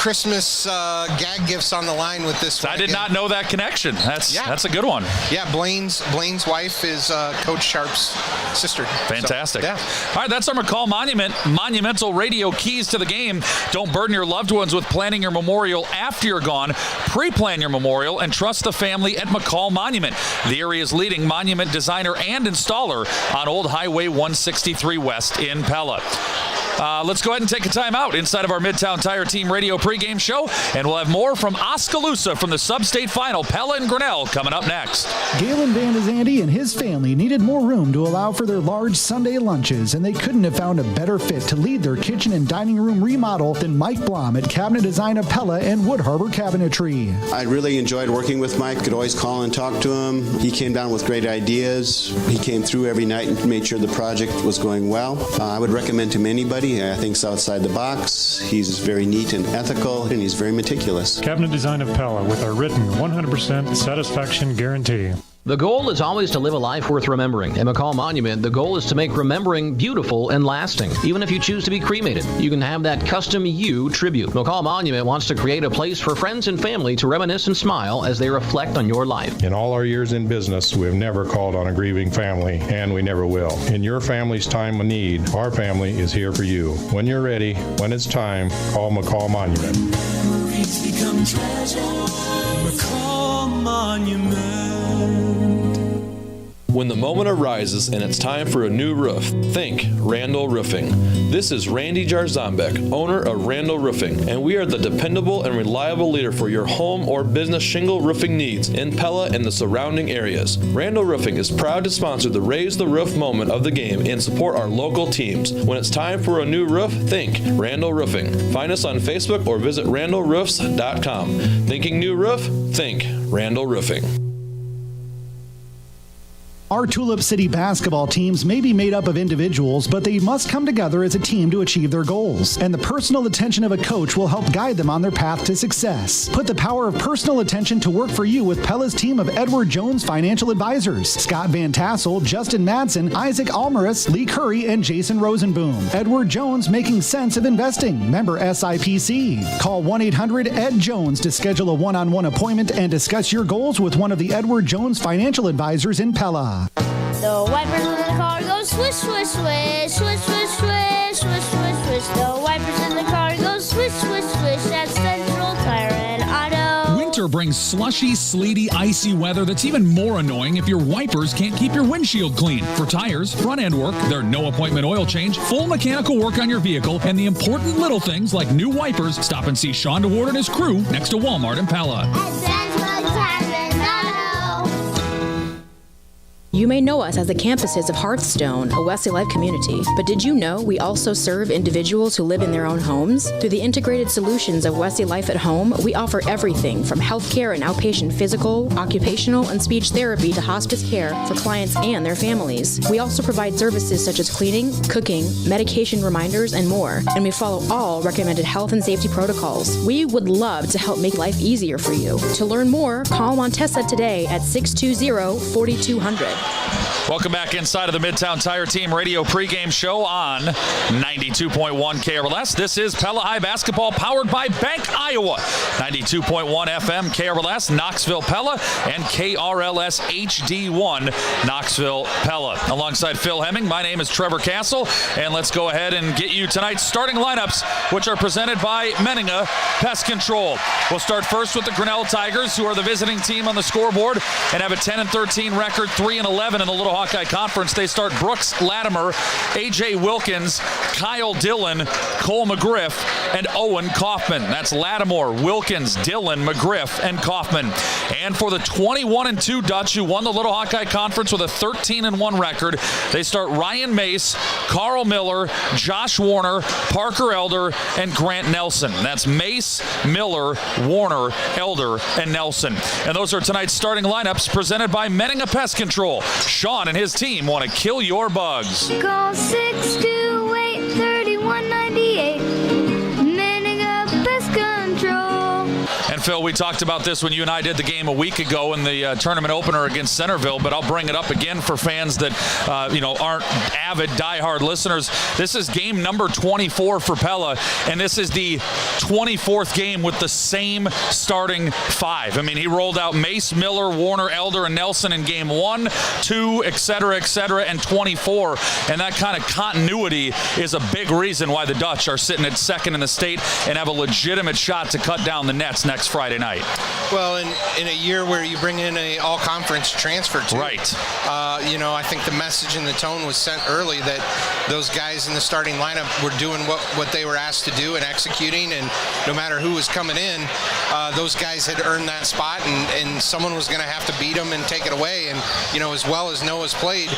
Christmas gag gifts on the line with this one. I did not know that connection. That's a good one. Yeah, Blaine's wife is Coach Sharp's sister. Fantastic. So, yeah. All right, that's our McCall Monument. Monumental radio keys to the game. Don't burden your loved ones with planning your memorial after you're gone. Pre-plan your memorial and trust the family at McCall Monument, the area's leading monument designer and installer on Old Highway 163 West in Pella. Let's go ahead and take a time out inside of our Midtown Tire Team Radio pregame show, and we'll have more from Oskaloosa from the Sub-State Final. Pella and Grinnell coming up next. Galen Van de Zandy and his family needed more room to allow for their large Sunday lunches, and they couldn't have found a better fit to lead their kitchen and dining room remodel than Mike Blom at Cabinet Design of Pella and Wood Harbor Cabinetry. I really enjoyed working with Mike. Could always call and talk to him. He came down with great ideas. He came through every night and made sure the project was going well. I would recommend him to anybody. I think he's outside the box. He's very neat and ethical, and he's very meticulous. Cabinet Design of Pella with our written 100% satisfaction guarantee. The goal is always to live a life worth remembering. At McCall Monument, the goal is to make remembering beautiful and lasting. Even if you choose to be cremated, you can have that custom you tribute. McCall Monument wants to create a place for friends and family to reminisce and smile as they reflect on your life. In all our years in business, we have never called on a grieving family, and we never will. In your family's time of need, our family is here for you. When you're ready, when it's time, call McCall Monument. Memories become treasure. McCall Monument. When the moment arises and it's time for a new roof, think Randall Roofing. This is Randy Jarzombek, owner of Randall Roofing, and we are the dependable and reliable leader for your home or business shingle roofing needs in Pella and the surrounding areas. Randall Roofing is proud to sponsor the Raise the Roof moment of the game and support our local teams. When it's time for a new roof, think Randall Roofing. Find us on Facebook or visit randallroofs.com. Thinking new roof? Think Randall Roofing. Our Tulip City basketball teams may be made up of individuals, but they must come together as a team to achieve their goals. And the personal attention of a coach will help guide them on their path to success. Put the power of personal attention to work for you with Pella's team of Edward Jones Financial Advisors. Scott Van Tassel, Justin Madsen, Isaac Almaris, Lee Curry, and Jason Rosenboom. Edward Jones, making sense of investing. Member SIPC. Call 1-800-ED-JONES to schedule a one-on-one appointment and discuss your goals with one of the Edward Jones Financial Advisors in Pella. The wipers in the car go swish, swish, swish, swish, swish, swish, swish, swish, swish. The wipers in the car go swish, swish, swish at Central Tire and Auto. Winter brings slushy, sleety, icy weather that's even more annoying if your wipers can't keep your windshield clean. For tires, front-end work, their no-appointment oil change, full mechanical work on your vehicle, and the important little things like new wipers, stop and see Sean DeWard and his crew next to Walmart in Pella. You may know us as the campuses of Hearthstone, a Wesley Life community, but did you know we also serve individuals who live in their own homes? Through the integrated solutions of Wesley Life at Home, we offer everything from healthcare and outpatient physical, occupational, and speech therapy to hospice care for clients and their families. We also provide services such as cleaning, cooking, medication reminders, and more, and we follow all recommended health and safety protocols. We would love to help make life easier for you. To learn more, call Montessa today at 620-4200. Welcome back inside of the Midtown Tire Team Radio pregame show on 92.1 KRLS. This is Pella High Basketball powered by Bank Iowa. 92.1 FM KRLS, Knoxville Pella, and KRLS HD1, Knoxville Pella. Alongside Phil Hemming, my name is Trevor Castle, and let's go ahead and get you tonight's starting lineups, which are presented by Menninga Pest Control. We'll start first with the Grinnell Tigers, who are the visiting team on the scoreboard and have a 10-13 record, 3-11 in the Little Hawkeye Conference. They start Brooks Latimer, A.J. Wilkins, Kyle Dillon, Cole McGriff, and Owen Kaufman. That's Lattimore, Wilkins, Dillon, McGriff, and Kaufman. And for the 21-2 Dutch, who won the Little Hawkeye Conference with a 13-1 record, they start Ryan Mace, Carl Miller, Josh Warner, Parker Elder, and Grant Nelson. That's Mace, Miller, Warner, Elder, and Nelson. And those are tonight's starting lineups presented by Menninga Pest Control. Sean and his team want to kill your bugs. Call 628-3198. Menninga Pest Control. And And, Phil, we talked about this when you and I did the game a week ago in the tournament opener against Centerville, but I'll bring it up again for fans that, aren't avid, diehard listeners. This is game number 24 for Pella, and this is the 24th game with the same starting five. I mean, he rolled out Mace, Miller, Warner, Elder, and Nelson in game 1, 2, et cetera, and 24. And that kind of continuity is a big reason why the Dutch are sitting at second in the state and have a legitimate shot to cut down the nets next Friday night. Well, in a year where you bring in a all-conference transfer too. Right. I think the message and the tone was sent early that those guys in the starting lineup were doing what they were asked to do and executing, and no matter who was coming in, those guys had earned that spot, and someone was going to have to beat them and take it away. And, as well as Noah's played,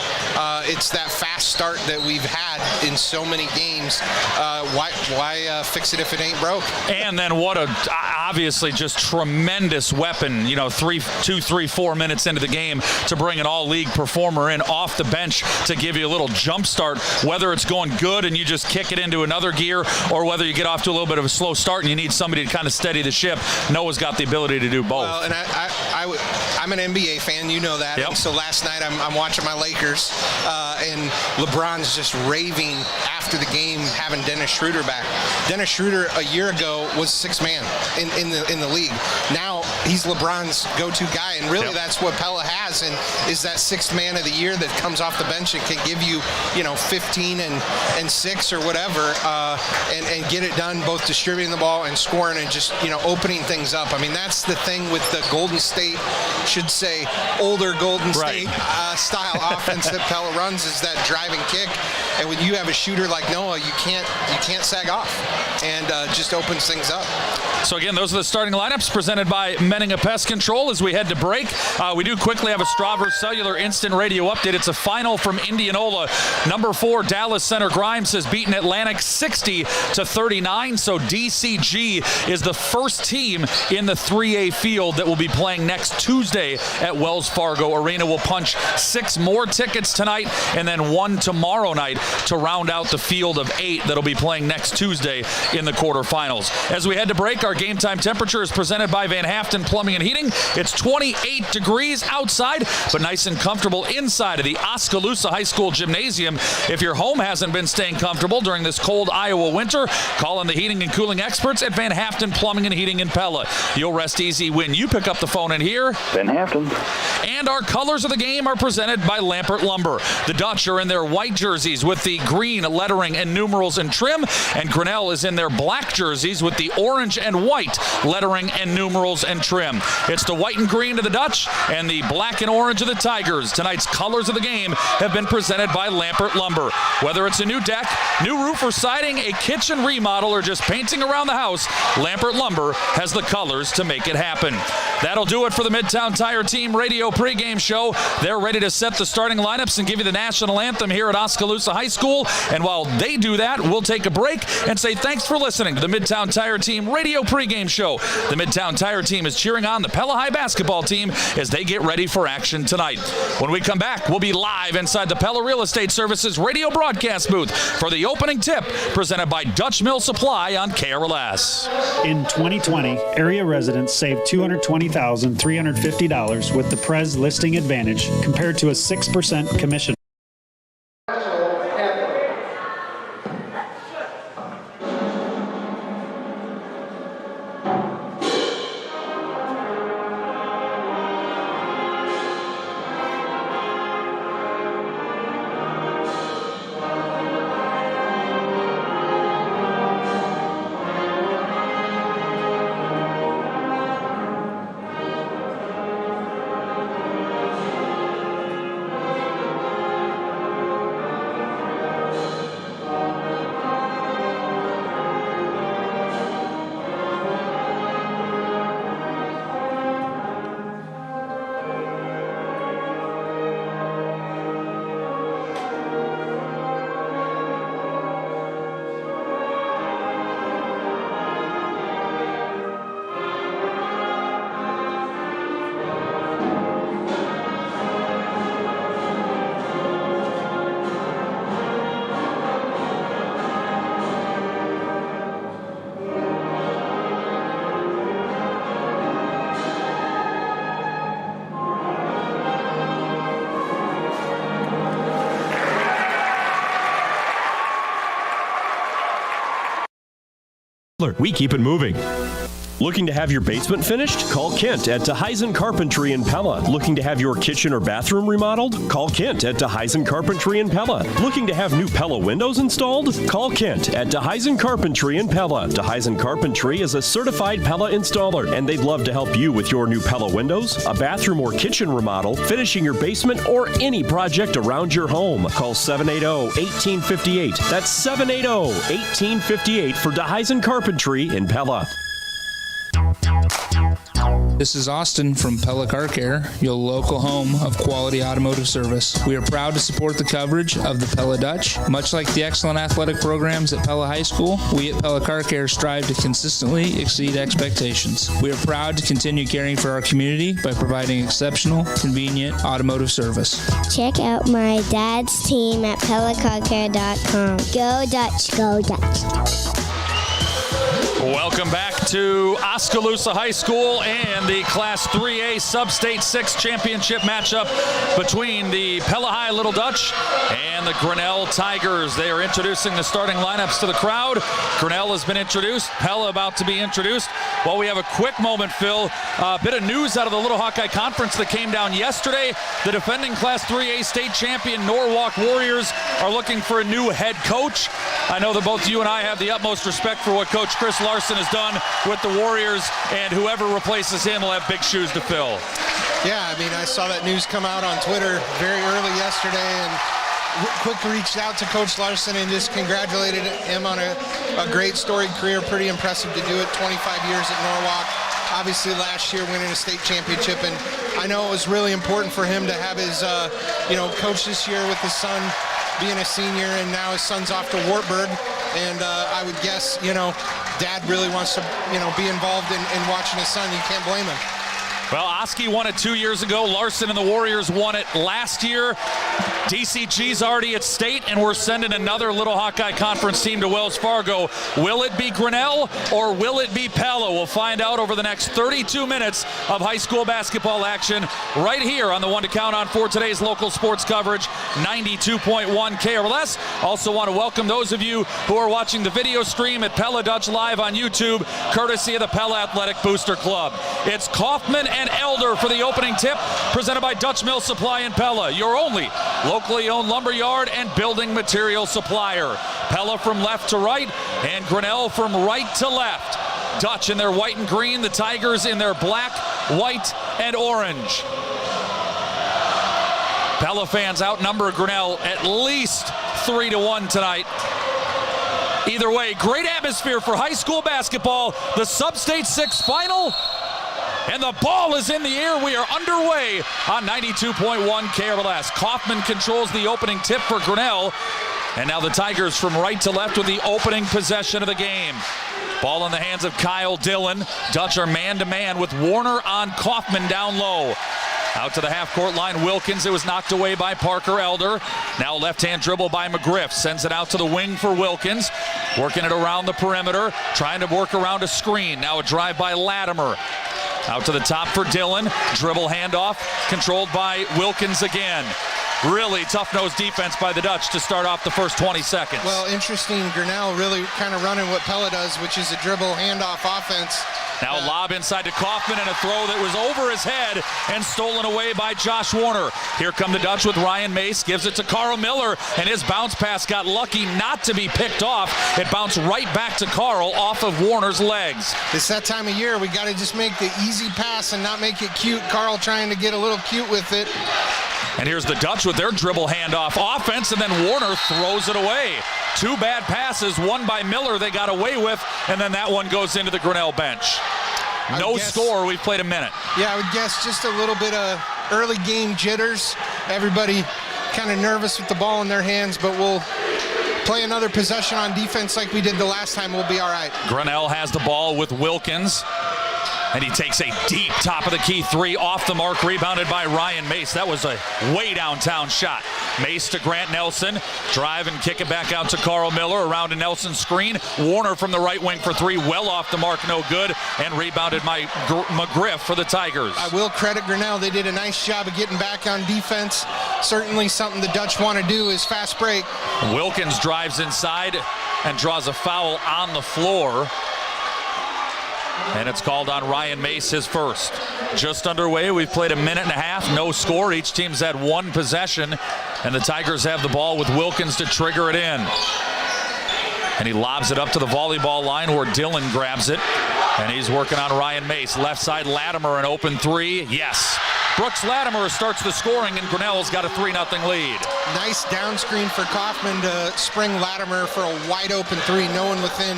it's that fast start that we've had in so many games. Why fix it if it ain't broke? And then what a obviously just tremendous weapon, 4 minutes into the game to bring an all-league performer in off the bench to give you a little jump start, whether it's going good and you just kick it into another gear, or whether you get off to a little bit of a slow start and you need somebody to kind of steady the ship. Noah's got the ability to do both. Well, and I'm an NBA fan, you know that. Yep. And so last night I'm watching my Lakers, and LeBron's just raving after the game having Dennis Schroeder back. Dennis Schroeder a year ago was sixth man in the league. Now he's LeBron's go-to guy, and really that's what Pella has, and is that sixth man of the year that comes off the bench and can give you 15 and 6 or whatever, and get it done, both distributing the ball and scoring and just opening things up. I mean, that's the thing with the Golden State, should say older Golden State style offense that Pella runs, is that driving kick, and when you have a shooter like Noah, you can't sag off, and just opens things up. So again, those are the starting lineups presented by Menninga Pest Control. As we head to break, we do quickly have a Strawver Cellular Instant Radio update. It's a final from Indianola. Number 4 Dallas Center Grimes has beaten Atlantic 60-39. So DCG is the first team in the 3A field that will be playing next Tuesday at Wells Fargo Arena. We'll punch 6 more tickets tonight and then 1 tomorrow night to round out the field of 8 that'll be playing next Tuesday in the quarterfinals. As we head to break, our game time temperature is presented by Van Haften Plumbing and Heating. It's 28 degrees outside, but nice and comfortable inside of the Oskaloosa High School Gymnasium. If your home hasn't been staying comfortable during this cold Iowa winter, call on the heating and cooling experts at Van Haften Plumbing and Heating in Pella. You'll rest easy when you pick up the phone and hear Van Haften. And our colors of the game are presented by Lampert Lumber. The Dutch are in their white jerseys with the green lettering and numerals and trim, and Grinnell is in their black jerseys with the orange and white lettering and numerals and trim. It's the white and green of the Dutch and the black and orange of the Tigers. Tonight's colors of the game have been presented by Lampert Lumber. Whether it's a new deck, new roof or siding, a kitchen remodel, or just painting around the house, Lampert Lumber has the colors to make it happen. That'll do it for the Midtown Tire Team Radio pregame show. They're ready to set the starting lineups and give you the national anthem here at Oskaloosa High School. And while they do that, we'll take a break and say thanks for listening to the Midtown Tire Team Radio pregame show. The Midtown Tire Team is cheering on the Pella High basketball team as they get ready for action tonight. When we come back, we'll be live inside the Pella Real Estate Services radio broadcast booth for the opening tip presented by Dutch Mill Supply on KRLS. In 2020, area residents saved $220,350 with the Prez listing advantage compared to a 6% commission. we keep it moving. Looking to have your basement finished? Call Kent at DeHeisen Carpentry in Pella. Looking to have your kitchen or bathroom remodeled? Call Kent at DeHeisen Carpentry in Pella. Looking to have new Pella windows installed? Call Kent at DeHeisen Carpentry in Pella. DeHeisen Carpentry is a certified Pella installer, and they'd love to help you with your new Pella windows, a bathroom or kitchen remodel, finishing your basement, or any project around your home. Call 780-1858. That's 780-1858 for DeHeisen Carpentry in Pella. This is Austin from Pella Car Care, your local home of quality automotive service. We are proud to support the coverage of the Pella Dutch. Much like the excellent athletic programs at Pella High School, we at Pella Car Care strive to consistently exceed expectations. We are proud to continue caring for our community by providing exceptional, convenient automotive service. Check out my dad's team at PellaCarCare.com. Go Dutch, go Dutch. Welcome back to Oskaloosa High School and the Class 3A Sub-State 6 Championship matchup between the Pella High Little Dutch and the Grinnell Tigers. They are introducing the starting lineups to the crowd. Grinnell has been introduced. Pella about to be introduced. Well, we have a quick moment, Phil. A bit of news out of the Little Hawkeye Conference that came down yesterday. The defending Class 3A state champion Norwalk Warriors are looking for a new head coach. I know that both you and I have the utmost respect for what Coach Chris Larson has done with the Warriors, and whoever replaces him will have big shoes to fill. Yeah, I mean, I saw that news come out on Twitter very early yesterday, and quick reached out to Coach Larson and just congratulated him on a great storied career. Pretty impressive to do it, 25 years at Norwalk. Obviously last year winning a state championship, and I know it was really important for him to have his coach this year with his son being a senior, and now his son's off to Wartburg, and I would guess Dad really wants to be involved in watching his son. You can't blame him. Well, Oski won it 2 years ago. Larson and the Warriors won it last year. DCG's already at state, and we're sending another Little Hawkeye Conference team to Wells Fargo. Will it be Grinnell or will it be Pella? We'll find out over the next 32 minutes of high school basketball action right here on the one to count on for today's local sports coverage, 92.1 KRLS. Also want to welcome those of you who are watching the video stream at Pella Dutch Live on YouTube, courtesy of the Pella Athletic Booster Club. It's Kaufman and Elder for the opening tip, presented by Dutch Mill Supply in Pella, your only locally owned lumberyard and building material supplier. Pella from left to right and Grinnell from right to left. Dutch in their white and green, the Tigers in their black, white, and orange. Pella fans outnumber Grinnell at least 3-1 tonight. Either way, great atmosphere for high school basketball. The Sub-State 6 final. And the ball is in the air. We are underway on 92.1 KRLS. Kaufman controls the opening tip for Grinnell. And now the Tigers from right to left with the opening possession of the game. Ball in the hands of Kyle Dillon. Dutch are man-to-man with Warner on Kaufman down low. Out to the half-court line, Wilkins. It was knocked away by Parker Elder. Now left-hand dribble by McGriff. Sends it out to the wing for Wilkins. Working it around the perimeter. Trying to work around a screen. Now a drive by Latimer. Out to the top for Dillon. Dribble handoff. Controlled by Wilkins again. Really tough-nosed defense by the Dutch to start off the first 20 seconds. Well, interesting. Grinnell really kind of running what Pella does, which is a dribble handoff offense. Now a lob inside to Kaufman and a throw that was over his head and stolen away by Josh Warner. Here come the Dutch with Ryan Mace. Gives it to Carl Miller, and his bounce pass got lucky not to be picked off. It bounced right back to Carl off of Warner's legs. It's that time of year. We got to just make the easy pass and not make it cute. Carl trying to get a little cute with it. And here's the Dutch with their dribble handoff offense, and then Warner throws it away. Two bad passes, one by Miller they got away with, and then that one goes into the Grinnell bench. No score, we've played a minute. Yeah, I would guess just a little bit of early game jitters. Everybody kind of nervous with the ball in their hands, but we'll play another possession on defense like we did the last time. We'll be all right. Grinnell has the ball with Wilkins. And he takes a deep top of the key three off the mark, rebounded by Ryan Mace. That was a way downtown shot. Mace to Grant Nelson. Drive and kick it back out to Carl Miller. Around a Nelson screen. Warner from the right wing for three. Well off the mark, no good. And rebounded by McGriff for the Tigers. I will credit Grinnell. They did a nice job of getting back on defense. Certainly something the Dutch want to do is fast break. Wilkins drives inside and draws a foul on the floor. And it's called on Ryan Mace, his first. Just underway. We've played a minute and a half, no score. Each team's had one possession, and the Tigers have the ball with Wilkins to trigger it in. And he lobs it up to the volleyball line where Dillon grabs it. And he's working on Ryan Mace. Left side, Latimer, an open three. Yes. Brooks Latimer starts the scoring, and Grinnell's got a 3-0 lead. Nice down screen for Kaufman to spring Latimer for a wide open three. No one within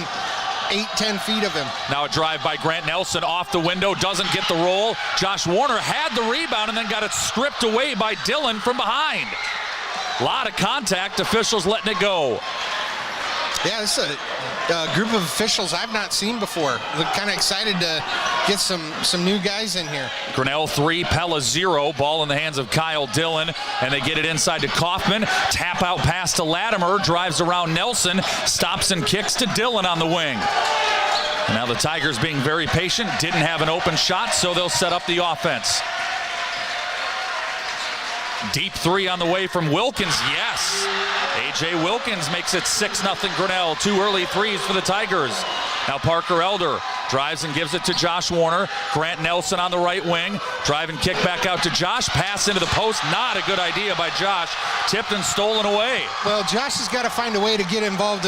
8-10 feet of him. Now a drive by Grant Nelson off the window, doesn't get the roll. Josh Warner had the rebound and then got it stripped away by Dillon from behind. A lot of contact, officials letting it go. Yeah, this is a group of officials I've not seen before. They're kind of excited to get some new guys in here. Grinnell 3, Pella 0. Ball in the hands of Kyle Dillon, and they get it inside to Kaufman. Tap out pass to Latimer, drives around Nelson, stops and kicks to Dillon on the wing. And now the Tigers being very patient, didn't have an open shot, so they'll set up the offense. Deep three on the way from Wilkins, yes. A.J. Wilkins makes it 6-0 Grinnell. 2 early threes for the Tigers. Now Parker Elder drives and gives it to Josh Warner. Grant Nelson on the right wing. Drive and kick back out to Josh. Pass into the post. Not a good idea by Josh. Tipped and stolen away. Well, Josh has got to find a way to get involved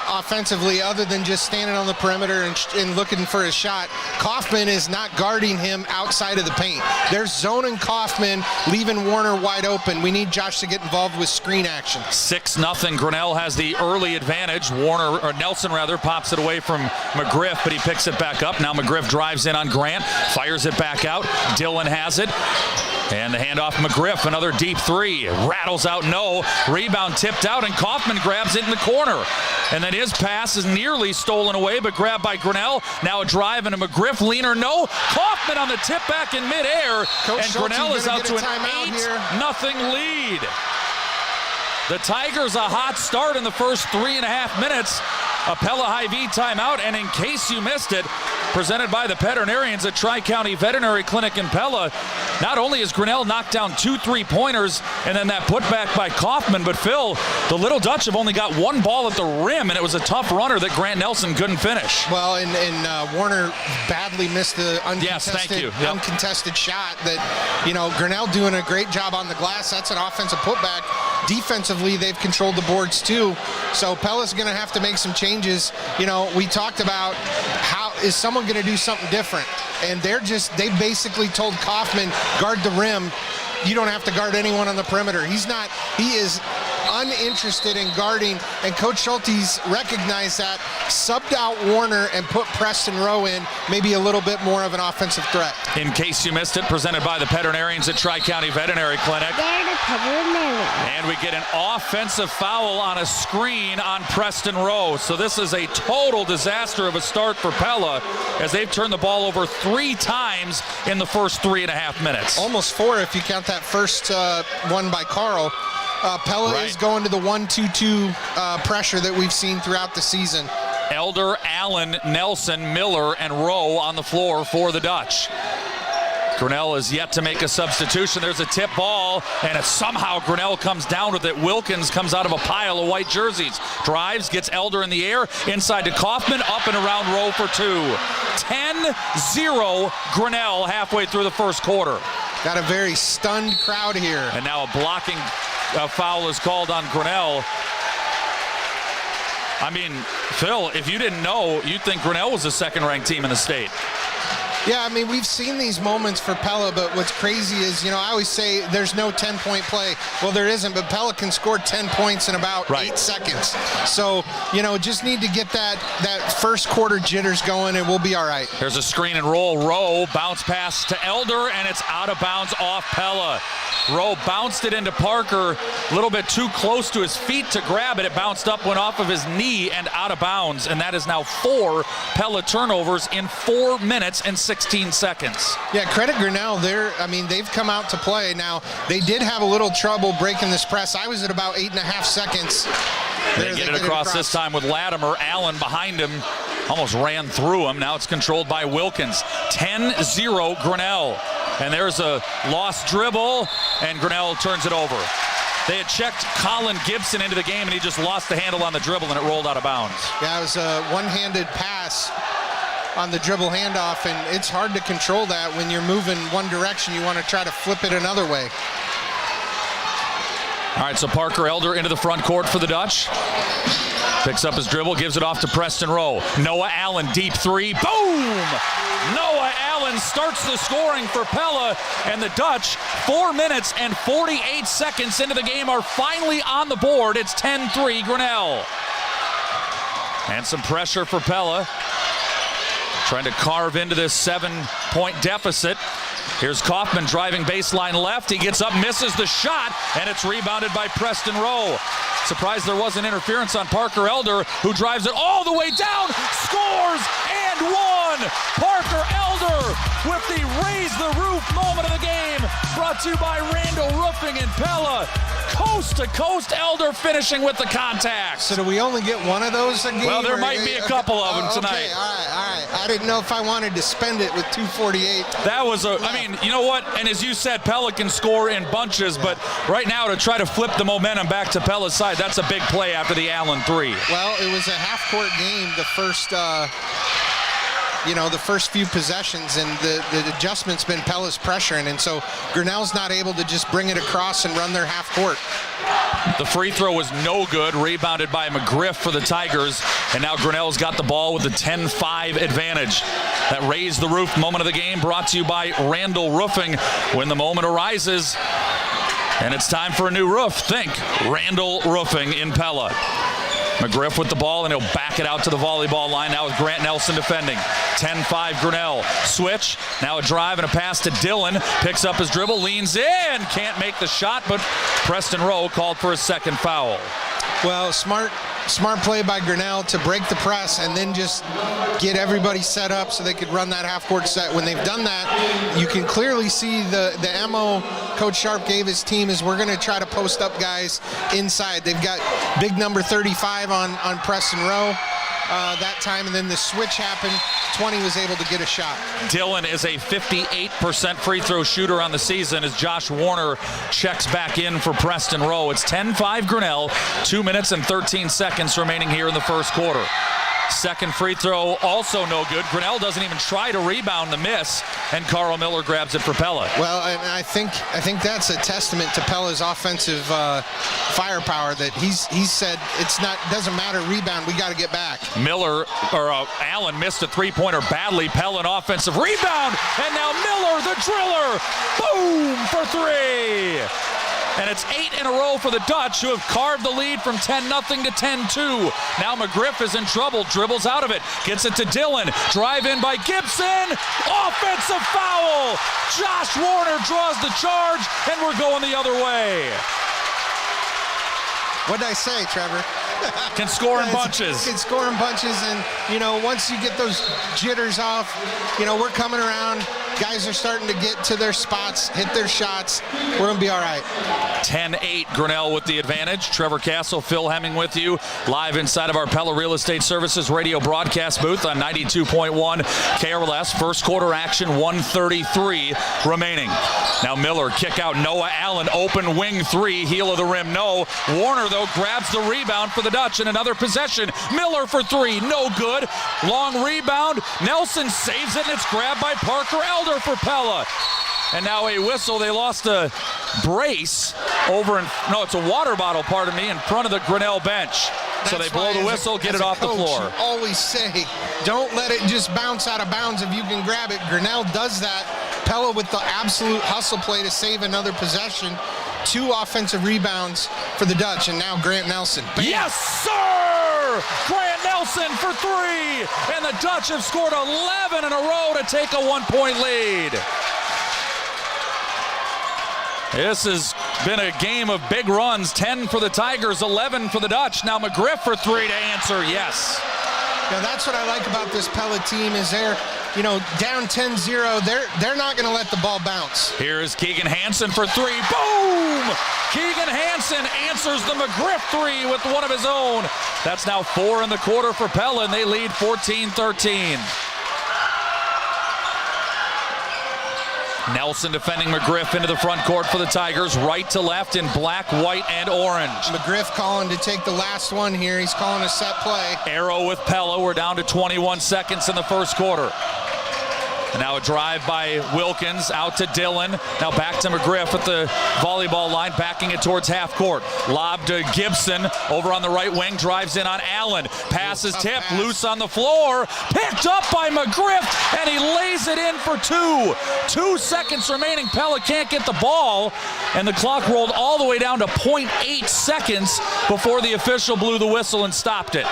offensively other than just standing on the perimeter and looking for a shot. Kaufman is not guarding him outside of the paint. They're zoning Kaufman, leaving Warner wide open. We need Josh to get involved with screen action. 6-0. Grinnell has the early advantage. Nelson pops it away from McGriff, but he picks it back up. Now McGriff drives in on Grant, fires it back out. Dillon has it. And the handoff McGriff, another deep three. Rattles out, no. Rebound tipped out, and Kaufman grabs it in the corner. And then his pass is nearly stolen away, but grabbed by Grinnell. Now a drive and a McGriff leaner, no. Kaufman on the tip back in midair. And Grinnell is out to an 8-0 lead. The Tigers a hot start in the first 3.5 minutes. A Pella Hy-Vee timeout, and in case you missed it, presented by the veterinarians at Tri-County Veterinary Clinic in Pella. Not only has Grinnell knocked down 2 3-pointers and then that putback by Kaufman, but Phil, the Little Dutch have only got one ball at the rim, and it was a tough runner that Grant Nelson couldn't finish. Well, and Warner badly missed the uncontested shot that, Grinnell doing a great job on the glass. That's an offensive putback. Defensively, they've controlled the boards too. So Pella's going to have to make some changes. We talked about how is someone going to do something different, and they basically told Kaufman, guard the rim. You don't have to guard anyone on the perimeter. He is uninterested in guarding, and Coach Schulte's recognized that, subbed out Warner and put Preston Rowe in, maybe a little bit more of an offensive threat. In case you missed it, presented by the veterinarians at Tri-County Veterinary Clinic. And we get an offensive foul on a screen on Preston Rowe. So this is a total disaster of a start for Pella, as they've turned the ball over 3 times in the first 3.5 minutes. Almost 4 if you count that first one by Carl. Pella is going to the 1-2-2 pressure that we've seen throughout the season. Elder, Allen, Nelson, Miller, and Rowe on the floor for the Dutch. Grinnell is yet to make a substitution. There's a tip ball, and somehow Grinnell comes down with it. Wilkins comes out of a pile of white jerseys. Drives, gets Elder in the air, inside to Kaufman, up and around Rowe for 2. 10-0 Grinnell halfway through the first quarter. Got a very stunned crowd here. And now a blocking foul is called on Grinnell. I mean, Phil, if you didn't know, you'd think Grinnell was the second-ranked team in the state. Yeah, I mean, we've seen these moments for Pella, but what's crazy is, I always say there's no 10-point play. Well, there isn't, but Pella can score 10 points in about 8 seconds. So, just need to get that first quarter jitters going, and we'll be all right. There's a screen and roll. Rowe, bounce pass to Elder, and it's out of bounds off Pella. Rowe bounced it into Parker, a little bit too close to his feet to grab it. It bounced up, went off of his knee, and out of bounds. And that is now 4 Pella turnovers in 4 minutes and 16 seconds. Yeah, credit Grinnell. They've come out to play. Now, they did have a little trouble breaking this press. I was at about 8.5 seconds. They get it across this time with Latimer. Allen behind him, almost ran through him. Now it's controlled by Wilkins. 10-0 Grinnell. And there's a lost dribble, and Grinnell turns it over. They had checked Colin Gibson into the game, and he just lost the handle on the dribble, and it rolled out of bounds. Yeah, it was a one-handed pass on the dribble handoff, and it's hard to control that when you're moving one direction. You want to try to flip it another way. All right, so Parker Elder into the front court for the Dutch. Picks up his dribble, gives it off to Preston Rowe. Noah Allen, deep three. Boom! Noah Allen starts the scoring for Pella, and the Dutch, 4 minutes and 48 seconds into the game, are finally on the board. It's 10-3 Grinnell. And some pressure for Pella, trying to carve into this 7-point deficit. Here's Kaufman driving baseline left. He gets up, misses the shot, and it's rebounded by Preston Rowe. Surprised there wasn't interference on Parker Elder, who drives it all the way down, scores, and one! Parker Elder with the raise the roof moment of the game, brought to you by Randall Roofing and Pella. Coast to coast, Elder finishing with the contact. So do we only get one of those a game? Well, there might be a couple of them tonight. Okay, all right. I didn't know if I wanted to spend it with 2:48. That was I mean, you know what? And as you said, Pella can score in bunches, but right now to try to flip the momentum back to Pella's side, that's a big play after the Allen three. Well, it was a half-court game the first few possessions, and the adjustment's been Pella's pressuring, and so Grinnell's not able to just bring it across and run their half court. The free throw was no good, rebounded by McGriff for the Tigers, and now Grinnell's got the ball with a 10-5 advantage. That raised the roof moment of the game, brought to you by Randall Roofing. When the moment arises and it's time for a new roof, think Randall Roofing in Pella. McGriff with the ball, and he'll back it out to the volleyball line. Now with Grant Nelson defending. 10-5 Grinnell. Switch. Now a drive and a pass to Dillon. Picks up his dribble, leans in. Can't make the shot, but Preston Rowe called for his second foul. Well, smart play by Grinnell to break the press and then just get everybody set up so they could run that half-court set. When they've done that, you can clearly see the MO Coach Sharp gave his team is we're going to try to post up guys inside. They've got big number 35 on Preston Rowe that time, and then the switch happened. 20 was able to get a shot. Dillon is a 58% free throw shooter on the season as Josh Warner checks back in for Preston Rowe. It's 10-5 Grinnell, 2 minutes and 13 seconds remaining here in the first quarter. Second free throw also no good. Grinnell doesn't even try to rebound the miss, and Carl Miller grabs it for Pella. Well, and I think that's a testament to Pella's offensive firepower that he's said doesn't matter rebound, we got to get back. Allen missed a three-pointer badly. Pella an offensive rebound, and now Miller the driller, boom for three. And it's 8 in a row for the Dutch, who have carved the lead from 10-0 to 10-2. Now McGriff is in trouble, dribbles out of it, gets it to Dillon. Drive in by Gibson. Offensive foul. Josh Warner draws the charge, and we're going the other way. What'd I say, Trevor? Can score in bunches. Can score in bunches, and once you get those jitters off, we're coming around. Guys are starting to get to their spots, hit their shots. We're going to be all right. 10-8 Grinnell with the advantage. Trevor Castle, Phil Hemming with you live inside of our Pella Real Estate Services radio broadcast booth on 92.1 KRLS. First quarter action, 1:33 remaining. Now Miller kick out Noah Allen, open wing three, heel of the rim, no. Warner, though, grabs the rebound for the Dutch in another possession. Miller for three, no good. Long rebound. Nelson saves it, and it's grabbed by Parker Elder for Pella. And now a whistle. They lost a brace it's a water bottle, pardon me, in front of the Grinnell bench. So they blow the whistle, get it off the floor. You always say, don't let it just bounce out of bounds if you can grab it. Grinnell does that. Pella with the absolute hustle play to save another possession. 2 offensive rebounds for the Dutch, and now Grant Nelson. Bam. Yes, sir! Grant Nelson for three, and the Dutch have scored 11 in a row to take a 1-point lead. This has been a game of big runs. 10 for the Tigers, 11 for the Dutch. Now McGriff for three to answer, yes. Now that's what I like about this Pella team is they're, down 10-0. They're not going to let the ball bounce. Here's Keegan Hansen for three. Boom! Keegan Hansen answers the McGriff three with one of his own. That's now 4 in the quarter for Pella, and they lead 14-13. Nelson defending McGriff into the front court for the Tigers, right to left in black, white, and orange. McGriff calling to take the last one here. He's calling a set play. Arrow with Pella. We're down to 21 seconds in the first quarter. And now a drive by Wilkins out to Dillon. Now back to McGriff at the volleyball line, backing it towards half court. Lob to Gibson over on the right wing, drives in on Allen. Pass is tipped, loose on the floor. Picked up by McGriff, and he lays it in for two. 2 seconds remaining. Pella can't get the ball, and the clock rolled all the way down to 0.8 seconds before the official blew the whistle and stopped it.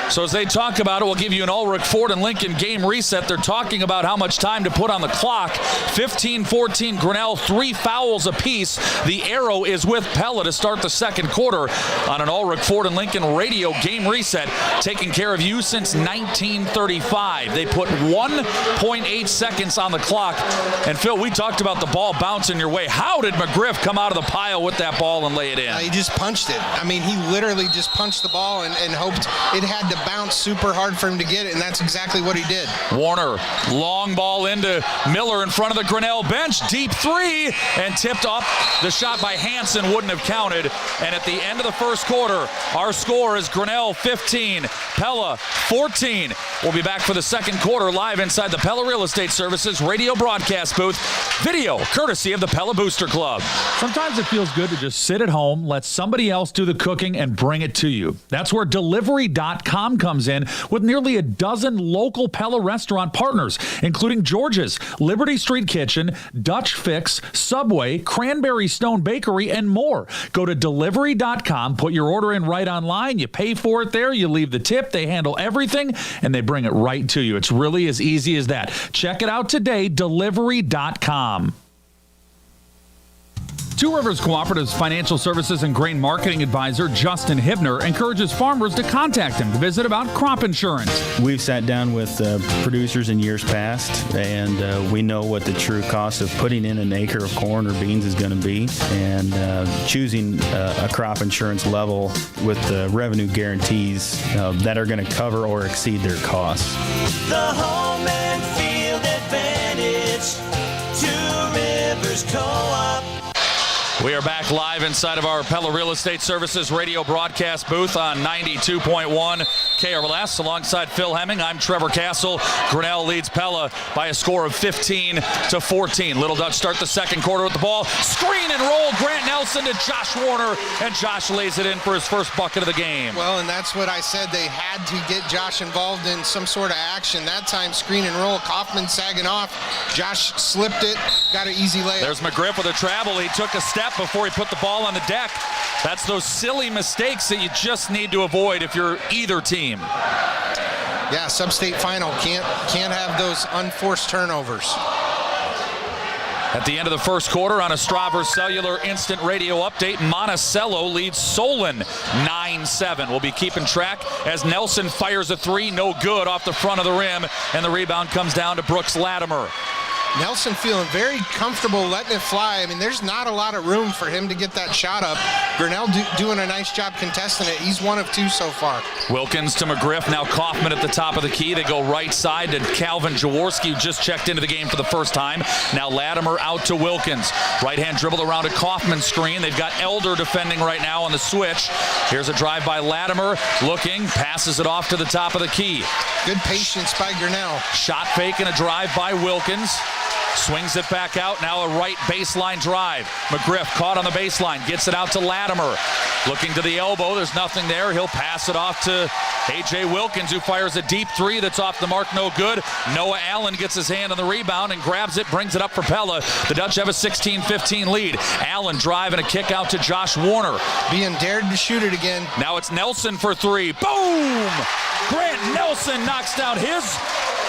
So as they talk about it, we'll give you an Ulrich Ford and Lincoln game reset. They're talking about how much time to put on the clock. 15-14 Grinnell, 3 fouls apiece. The arrow is with Pella to start the second quarter on an Ulrich Ford and Lincoln radio game reset, taking care of you since 1935. They put 1.8 seconds on the clock. And Phil, we talked about the ball bouncing your way. How did McGriff come out of the pile with that ball and lay it in? He just punched it. I mean, he literally just punched the ball and hoped it had to bounce super hard for him to get it, and that's exactly what he did. Warner, long ball into Miller in front of the Grinnell bench, deep three, and tipped off. The shot by Hansen wouldn't have counted. And at the end of the first quarter, our score is Grinnell 15, Pella 14. We'll be back for the second quarter live inside the Pella Real Estate Services radio broadcast booth. Video courtesy of the Pella Booster Club. Sometimes it feels good to just sit at home, let somebody else do the cooking, and bring it to you. That's where Delivery.com comes in with nearly a dozen local Pella restaurant partners, including George's, Liberty Street Kitchen, Dutch Fix, Subway, Cranberry Stone Bakery, and more. Go to Delivery.com, put your order in right online, you pay for it there, you leave the tip, they handle everything, and they bring it right to you. It's really as easy as that. Check it out today, Delivery.com. Two Rivers Cooperative's financial services and grain marketing advisor, Justin Hibner, encourages farmers to contact him to visit about crop insurance. We've sat down with producers in years past, and we know what the true cost of putting in an acre of corn or beans is going to be, and choosing a crop insurance level with the revenue guarantees that are going to cover or exceed their costs. The home and field advantage, Two Rivers Co-op. We are back live inside of our Pella Real Estate Services radio broadcast booth on 92.1 KRLS. Alongside Phil Hemming, I'm Trevor Castle. Grinnell leads Pella by a score of 15-14. Little Dutch start the second quarter with the ball. Screen and roll. Grant Nelson to Josh Warner, and Josh lays it in for his first bucket of the game. Well, and that's what I said. They had to get Josh involved in some sort of action. That time, screen and roll. Kaufman sagging off. Josh slipped it. Got an easy layup. There's McGriff with a travel. He took a step before he put the ball on the deck. That's those silly mistakes that you just need to avoid if you're either team. Yeah, sub-state final. Can't have those unforced turnovers. At the end of the first quarter on a Strawver Cellular Instant Radio update, Monticello leads Solon 9-7. We'll be keeping track as Nelson fires a three, no good off the front of the rim, and the rebound comes down to Brooks Latimer. Nelson feeling very comfortable letting it fly. I mean, there's not a lot of room for him to get that shot up. Grinnell doing a nice job contesting it. He's 1 of 2 so far. Wilkins to McGriff. Now Kaufman at the top of the key. They go right side to Calvin Jaworski, who just checked into the game for the first time. Now Latimer out to Wilkins. Right-hand dribble around a Kaufman screen. They've got Elder defending right now on the switch. Here's a drive by Latimer. Looking, passes it off to the top of the key. Good patience by Grinnell. Shot fake and a drive by Wilkins. Swings it back out. Now a right baseline drive. McGriff caught on the baseline. Gets it out to Latimer. Looking to the elbow. There's nothing there. He'll pass it off to A.J. Wilkins, who fires a deep three that's off the mark. No good. Noah Allen gets his hand on the rebound and grabs it. Brings it up for Pella. The Dutch have a 16-15 lead. Allen drive and a kick out to Josh Warner. Being dared to shoot it again. Now it's Nelson for three. Boom! Grant Nelson knocks down his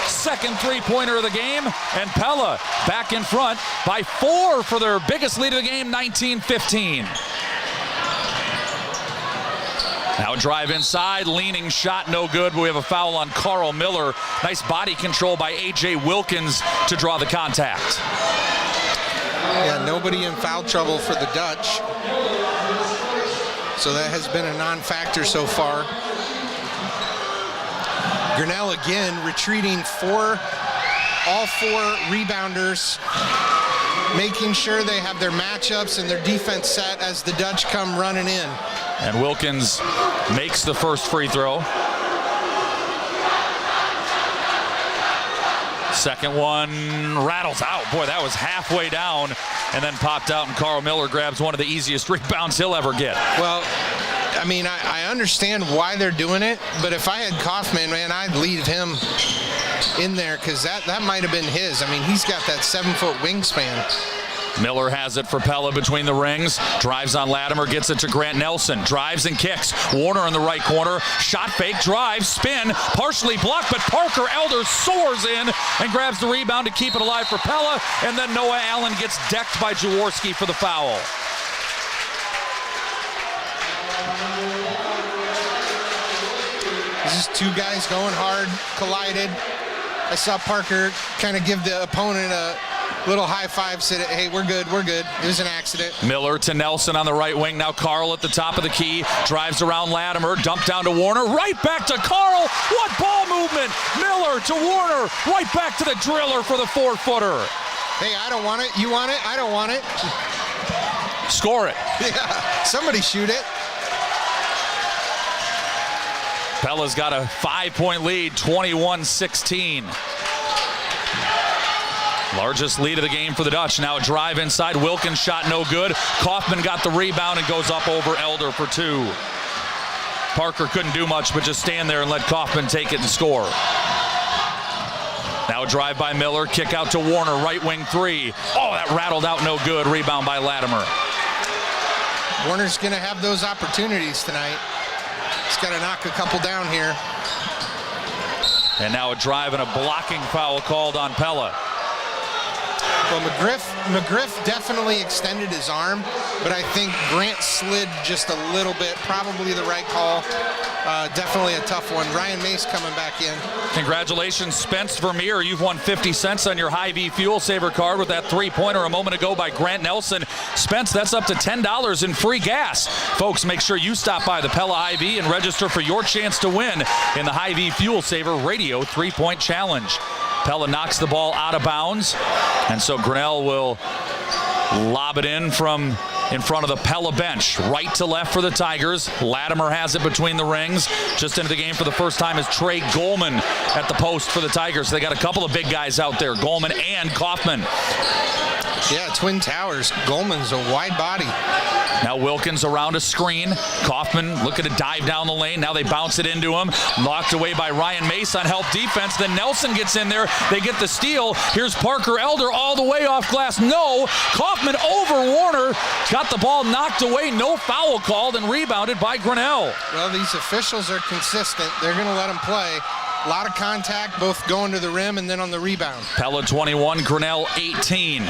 second three-pointer of the game, and Pella back in front by 4 for their biggest lead of the game, 19-15. Now a drive inside, leaning shot, no good, but we have a foul on Carl Miller. Nice body control by A.J. Wilkins to draw the contact. Yeah, nobody in foul trouble for the Dutch. So that has been a non-factor so far. Grinnell again retreating 4 all 4 rebounders, making sure they have their matchups and their defense set as the Dutch come running in. And Wilkins makes the first free throw. Second one rattles out. Boy, that was halfway down and then popped out, and Carl Miller grabs one of the easiest rebounds he'll ever get. Well, I mean, I understand why they're doing it, but if I had Kaufman, man, I'd leave him in there because that might have been his. I mean, he's got that 7-foot wingspan. Miller has it for Pella between the rings. Drives on Latimer, gets it to Grant Nelson. Drives and kicks. Warner in the right corner. Shot fake, drive, spin, partially blocked, but Parker Elder soars in and grabs the rebound to keep it alive for Pella. And then Noah Allen gets decked by Jaworski for the foul. This is 2 guys going hard, collided. I saw Parker kind of give the opponent a little high five, said, hey, we're good. It was an accident. Miller to Nelson on the right wing. Now Carl at the top of the key. Drives around Latimer. Dump down to Warner. Right back to Carl. What ball movement. Miller to Warner. Right back to the driller for the 4-footer. Hey, I don't want it. You want it? I don't want it. Score it. Yeah, somebody shoot it. Pella's got a 5-point lead, 21-16. Largest lead of the game for the Dutch. Now a drive inside. Wilkins shot no good. Kaufman got the rebound and goes up over Elder for 2. Parker couldn't do much but just stand there and let Kaufman take it and score. Now a drive by Miller. Kick out to Warner. Right wing 3. Oh, that rattled out no good. Rebound by Latimer. Warner's going to have those opportunities tonight. He's got to knock a couple down here. And now a drive and a blocking foul called on Pella. Well, McGriff definitely extended his arm, but I think Grant slid just a little bit. Probably the right call. Definitely a tough one. Ryan Mace coming back in. Congratulations, Spence Vermeer. You've won 50 cents on your Hy-Vee Fuel Saver card with that 3-pointer a moment ago by Grant Nelson. Spence, that's up to $10 in free gas. Folks, make sure you stop by the Pella Hy-Vee and register for your chance to win in the Hy-Vee Fuel Saver Radio 3-Point Challenge. Pella knocks the ball out of bounds, and so Grinnell will lob it in from in front of the Pella bench. Right to left for the Tigers. Latimer has it between the rings. Just into the game for the first time is Trey Goldman at the post for the Tigers. They got a couple of big guys out there, Goldman and Kaufman. Yeah, Twin Towers. Goldman's a wide body. Now Wilkins around a screen. Kaufman looking to dive down the lane. Now they bounce it into him. Knocked away by Ryan Mace on help defense. Then Nelson gets in there. They get the steal. Here's Parker Elder all the way off glass. No. Kaufman over Warner. Got the ball knocked away. No foul called and rebounded by Grinnell. Well, these officials are consistent. They're going to let him play. A lot of contact, both going to the rim and then on the rebound. Pella 21, Grinnell 18. In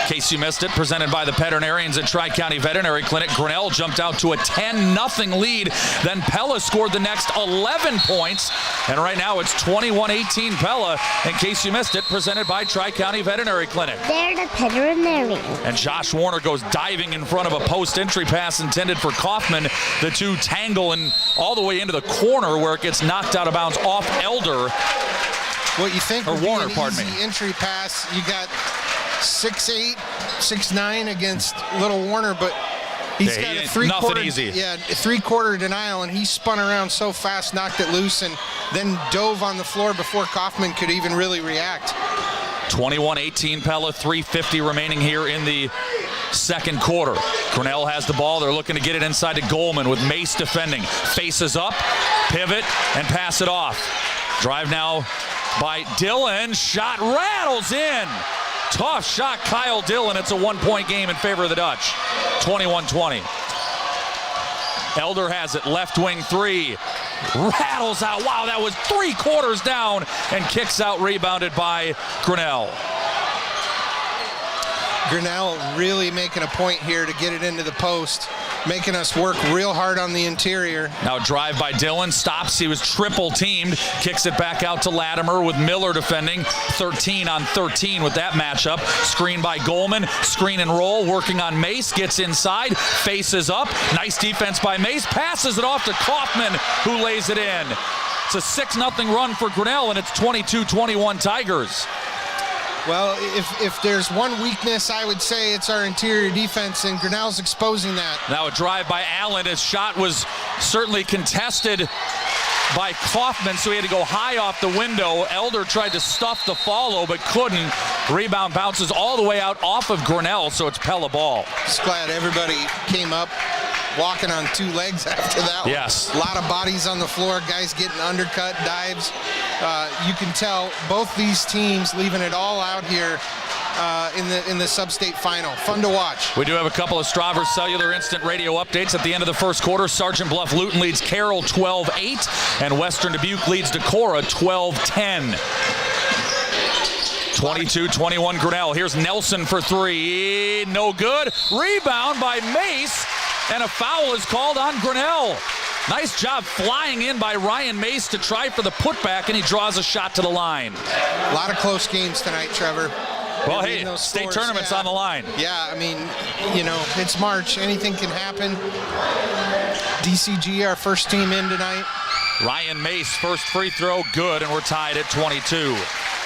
case you missed it, presented by the veterinarians at Tri-County Veterinary Clinic. Grinnell jumped out to a 10-0 lead. Then Pella scored the next 11 points. And right now it's 21-18 Pella. In case you missed it, presented by Tri-County Veterinary Clinic. They're the veterinarian. And Josh Warner goes diving in front of a post-entry pass intended for Kaufman. The two tangle and all the way into the corner where it gets knocked out of bounds off Elder. What you think or would Warner, be an easy entry pass, you got 6'8", 6'9" against Little Warner, but he's got a three-quarter denial, and he spun around so fast, knocked it loose, and then dove on the floor before Kaufman could even really react. 21-18 Pella, 3:50 remaining here in the second quarter. Grinnell has the ball. They're looking to get it inside to Goldman with Mace defending. Faces up, pivot, and pass it off. Drive now by Dillon. Shot rattles in. Tough shot, Kyle Dillon. It's a one-point game in favor of the Dutch. 21-20. Elder has it. Left wing 3. Rattles out. Wow, that was 3 quarters down and kicks out, rebounded by Grinnell. Grinnell really making a point here to get it into the post, making us work real hard on the interior. Now drive by Dillon, stops, he was triple teamed, kicks it back out to Latimer with Miller defending, 13 on 13 with that matchup. Screen by Goldman, screen and roll, working on Mace, gets inside, faces up, nice defense by Mace, passes it off to Kaufman, who lays it in. It's a 6-0 run for Grinnell, and it's 22-21 Tigers. Well, if there's one weakness, I would say it's our interior defense, and Grinnell's exposing that. Now a drive by Allen. His shot was certainly contested by Kaufman, so he had to go high off the window. Elder tried to stuff the follow, but couldn't. Rebound bounces all the way out off of Grinnell, so it's Pella ball. Just glad everybody came up walking on two legs after that one. Yes. A lot of bodies on the floor, guys getting undercut, dives. You can tell both these teams leaving it all out here in the sub-state final. Fun to watch. We do have a couple of Stravers Cellular Instant Radio updates. At the end of the first quarter, Sergeant Bluff Luton leads Carroll 12-8, and Western Dubuque leads Decorah 12-10. 22-21 Grinnell. Here's Nelson for three. No good. Rebound by Mace, and a foul is called on Grinnell. Nice job flying in by Ryan Mace to try for the putback, and he draws a shot to the line. A lot of close games tonight, Trevor. Well, hey, state tournament's on the line. Yeah, I mean, it's March. Anything can happen. DCG, our first team in tonight. Ryan Mace, first free throw, good, and we're tied at 22.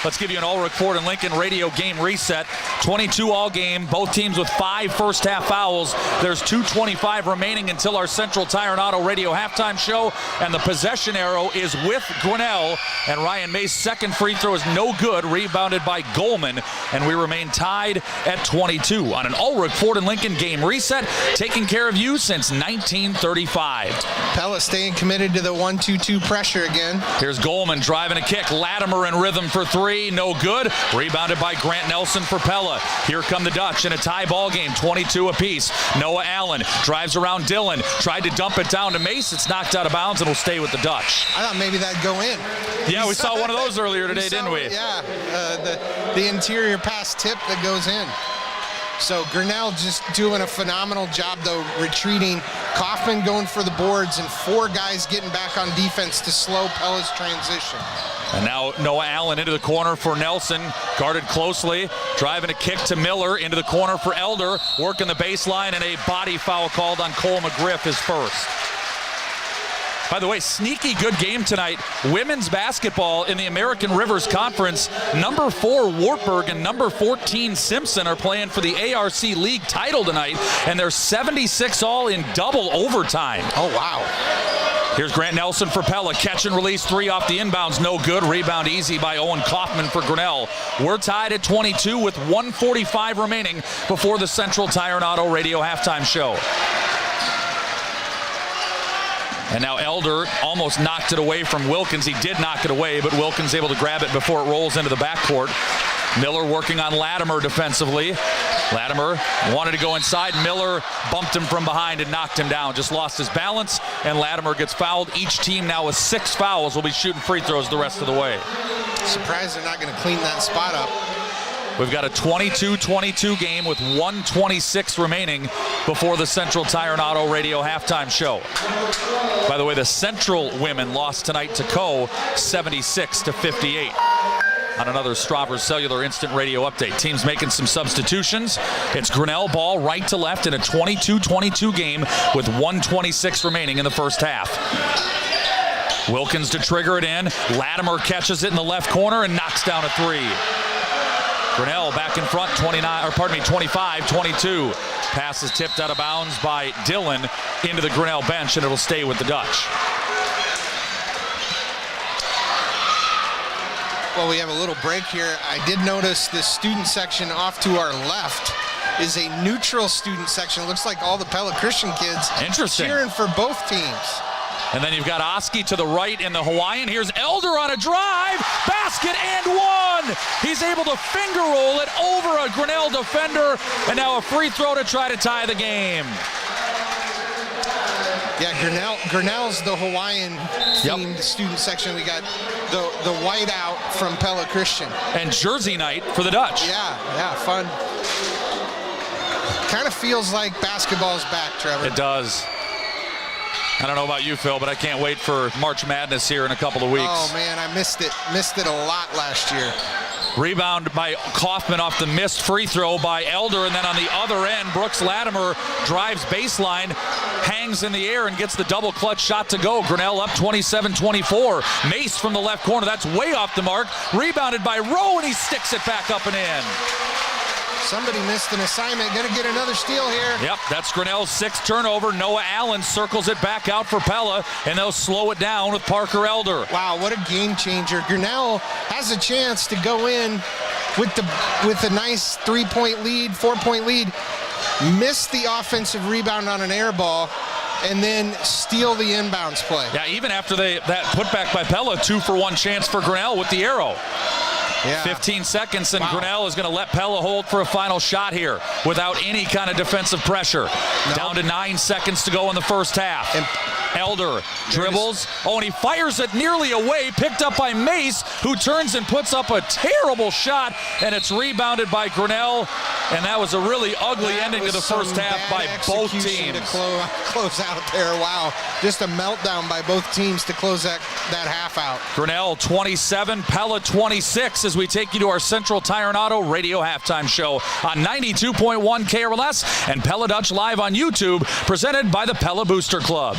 Let's give you an Ulrich Ford and Lincoln radio game reset. 22 all game, both teams with 5 first half fouls. There's 2:25 remaining until our Central Tire and Auto radio halftime show, and the possession arrow is with Grinnell, and Ryan May's second free throw is no good, rebounded by Goldman, and we remain tied at 22 on an Ulrich Ford and Lincoln game reset, taking care of you since 1935. Pella staying committed to the 1-2-2 pressure again. Here's Goldman driving a kick. Latimer in rhythm for three. No good. Rebounded by Grant Nelson for Pella. Here come the Dutch in a tie ball game, 22 apiece. Noah Allen drives around Dillon. Tried to dump it down to Mace. It's knocked out of bounds and will stay with the Dutch. I thought maybe that'd go in. Yeah, we saw one of those earlier today, didn't we? Yeah, the interior pass tip that goes in. So Grinnell just doing a phenomenal job, though, retreating. Kaufman going for the boards, and 4 guys getting back on defense to slow Pella's transition. And now Noah Allen into the corner for Nelson, guarded closely, driving a kick to Miller into the corner for Elder, working the baseline, and a body foul called on Cole McGriff, his first. By the way, sneaky good game tonight. Women's basketball in the American Rivers Conference. Number 4 Wartburg and number 14 Simpson are playing for the ARC League title tonight, and they're 76 all in double overtime. Oh, wow. Here's Grant Nelson for Pella. Catch and release 3 off the inbounds. No good. Rebound easy by Owen Kaufman for Grinnell. We're tied at 22 with 1:45 remaining before the Central Tire and Auto radio halftime show. And now Elder almost knocked it away from Wilkins. He did knock it away, but Wilkins able to grab it before it rolls into the backcourt. Miller working on Latimer defensively. Latimer wanted to go inside. Miller bumped him from behind and knocked him down. Just lost his balance, and Latimer gets fouled. Each team now with 6 fouls will be shooting free throws the rest of the way. Surprised they're not going to clean that spot up. We've got a 22-22 game with 1:26 remaining before the Central Tire and Auto radio halftime show. By the way, the Central women lost tonight to Co 76-58. On another Stravers Cellular Instant Radio update. Teams making some substitutions. It's Grinnell ball right to left in a 22-22 game with 1:26 remaining in the first half. Wilkins to trigger it in. Latimer catches it in the left corner and knocks down a 3. Grinnell back in front, 25-22. Pass is tipped out of bounds by Dillon into the Grinnell bench, and it'll stay with the Dutch. Well, we have a little break here. I did notice the student section off to our left is a neutral student section. It looks like all the Pella Christian kids cheering for both teams. And then you've got Oski to the right in the Hawaiian. Here's Elder on a drive. Basket and 1. He's able to finger roll it over a Grinnell defender. And now a free throw to try to tie the game. Yeah, Grinnell's the Hawaiian themed student section. We got the white out from Pella Christian. And jersey night for the Dutch. Yeah, fun. Kind of feels like basketball's back, Trevor. It does. I don't know about you, Phil, but I can't wait for March Madness here in a couple of weeks. Oh, man, I missed it. Missed it a lot last year. Rebound by Kaufman off the missed free throw by Elder, and then on the other end, Brooks Latimer drives baseline, hangs in the air, and gets the double clutch shot to go. Grinnell up 27-24. Mace from the left corner, that's way off the mark. Rebounded by Rowe, and he sticks it back up and in. Somebody missed an assignment. Going to get another steal here. Yep, that's Grinnell's 6th turnover. Noah Allen circles it back out for Pella, and they'll slow it down with Parker Elder. Wow, what a game changer. Grinnell has a chance to go in with a nice 3-point lead, 4-point lead, miss the offensive rebound on an air ball, and then steal the inbounds play. Yeah, even after that putback by Pella, 2-for-1 chance for Grinnell with the arrow. Yeah. 15 seconds, and Grinnell is going to let Pella hold for a final shot here without any kind of defensive pressure. Nope. Down to 9 seconds to go in the first half. And Elder dribbles. And he fires it nearly away, picked up by Mace, who turns and puts up a terrible shot, and it's rebounded by Grinnell. And that was a really ugly ending to the first half by both teams. To close out there. Wow. Just a meltdown by both teams to close that half out. Grinnell 27, Pella 26 as we take you to our Central Tire and Auto Radio halftime show on 92.1 KRLS and Pella Dutch live on YouTube, presented by the Pella Booster Club.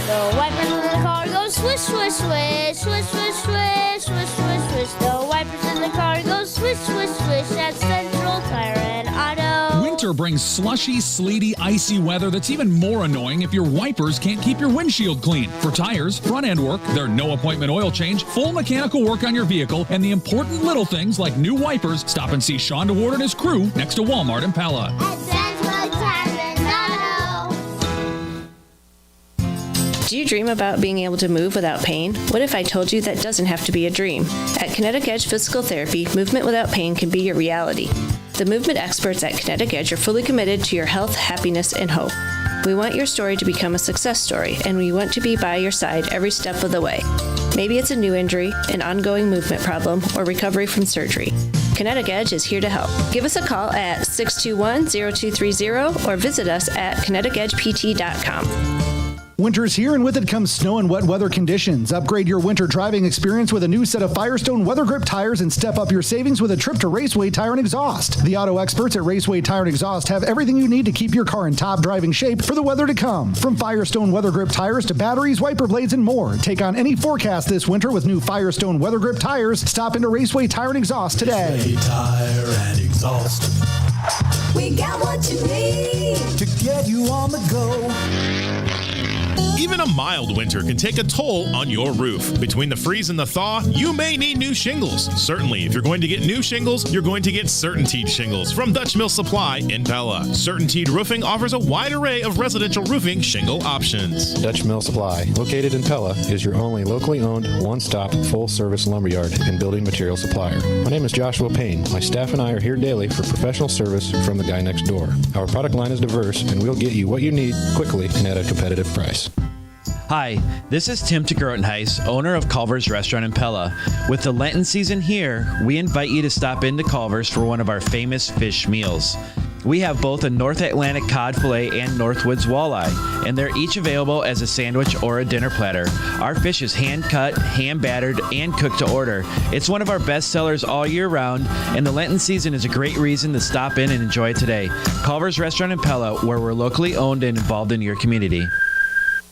The wipers in the car go swish, swish, swish, swish, swish, swish, swish, swish, swish. The wipers in the car go swish, swish, swish at Central Tire and Auto. Winter brings slushy, sleety, icy weather that's even more annoying if your wipers can't keep your windshield clean. For tires, front end work, their no-appointment oil change, full mechanical work on your vehicle, and the important little things like new wipers, stop and see Sean DeWard and his crew next to Walmart in Pella. At Central Tire and Auto. Do you dream about being able to move without pain? What if I told you that doesn't have to be a dream? At Kinetic Edge Physical Therapy, movement without pain can be your reality. The movement experts at Kinetic Edge are fully committed to your health, happiness, and hope. We want your story to become a success story, and we want to be by your side every step of the way. Maybe it's a new injury, an ongoing movement problem, or recovery from surgery. Kinetic Edge is here to help. Give us a call at 621-0230 or visit us at kineticedgept.com. Winter's here, and with it comes snow and wet weather conditions. Upgrade your winter driving experience with a new set of Firestone Weather Grip tires and step up your savings with a trip to Raceway Tire and Exhaust. The auto experts at Raceway Tire and Exhaust have everything you need to keep your car in top driving shape for the weather to come. From Firestone Weather Grip tires to batteries, wiper blades, and more. Take on any forecast this winter with new Firestone Weather Grip tires. Stop into Raceway Tire and Exhaust today. Raceway Tire and Exhaust. We got what you need to get you on the go. Even a mild winter can take a toll on your roof. Between the freeze and the thaw, you may need new shingles. Certainly, if you're going to get new shingles, you're going to get CertainTeed shingles from Dutch Mill Supply in Pella. CertainTeed Roofing offers a wide array of residential roofing shingle options. Dutch Mill Supply, located in Pella, is your only locally owned, one-stop, full-service lumberyard and building material supplier. My name is Joshua Payne. My staff and I are here daily for professional service from the guy next door. Our product line is diverse, and we'll get you what you need quickly and at a competitive price. Hi, this is Tim Tegrotenhuis, owner of Culver's Restaurant in Pella. With the Lenten season here, we invite you to stop into Culver's for one of our famous fish meals. We have both a North Atlantic cod fillet and Northwoods walleye, and they're each available as a sandwich or a dinner platter. Our fish is hand-cut, hand-battered, and cooked to order. It's one of our best sellers all year round, and the Lenten season is a great reason to stop in and enjoy it today. Culver's Restaurant in Pella, where we're locally owned and involved in your community.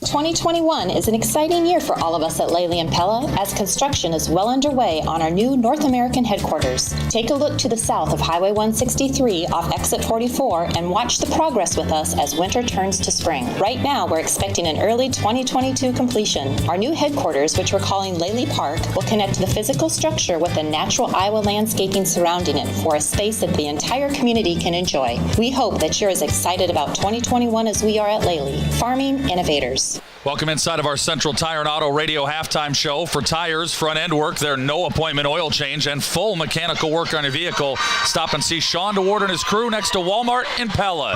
2021 is an exciting year for all of us at Lely and Pella as construction is well underway on our new North American headquarters. Take a look to the south of Highway 163 off Exit 44 and watch the progress with us as winter turns to spring. Right now, we're expecting an early 2022 completion. Our new headquarters, which we're calling Lely Park, will connect the physical structure with the natural Iowa landscaping surrounding it for a space that the entire community can enjoy. We hope that you're as excited about 2021 as we are at Lely. Farming Innovators. Welcome inside of our Central Tire and Auto Radio halftime show. For tires, front end work, their no appointment oil change, and full mechanical work on your vehicle. Stop and see Sean DeWard and his crew next to Walmart in Pella.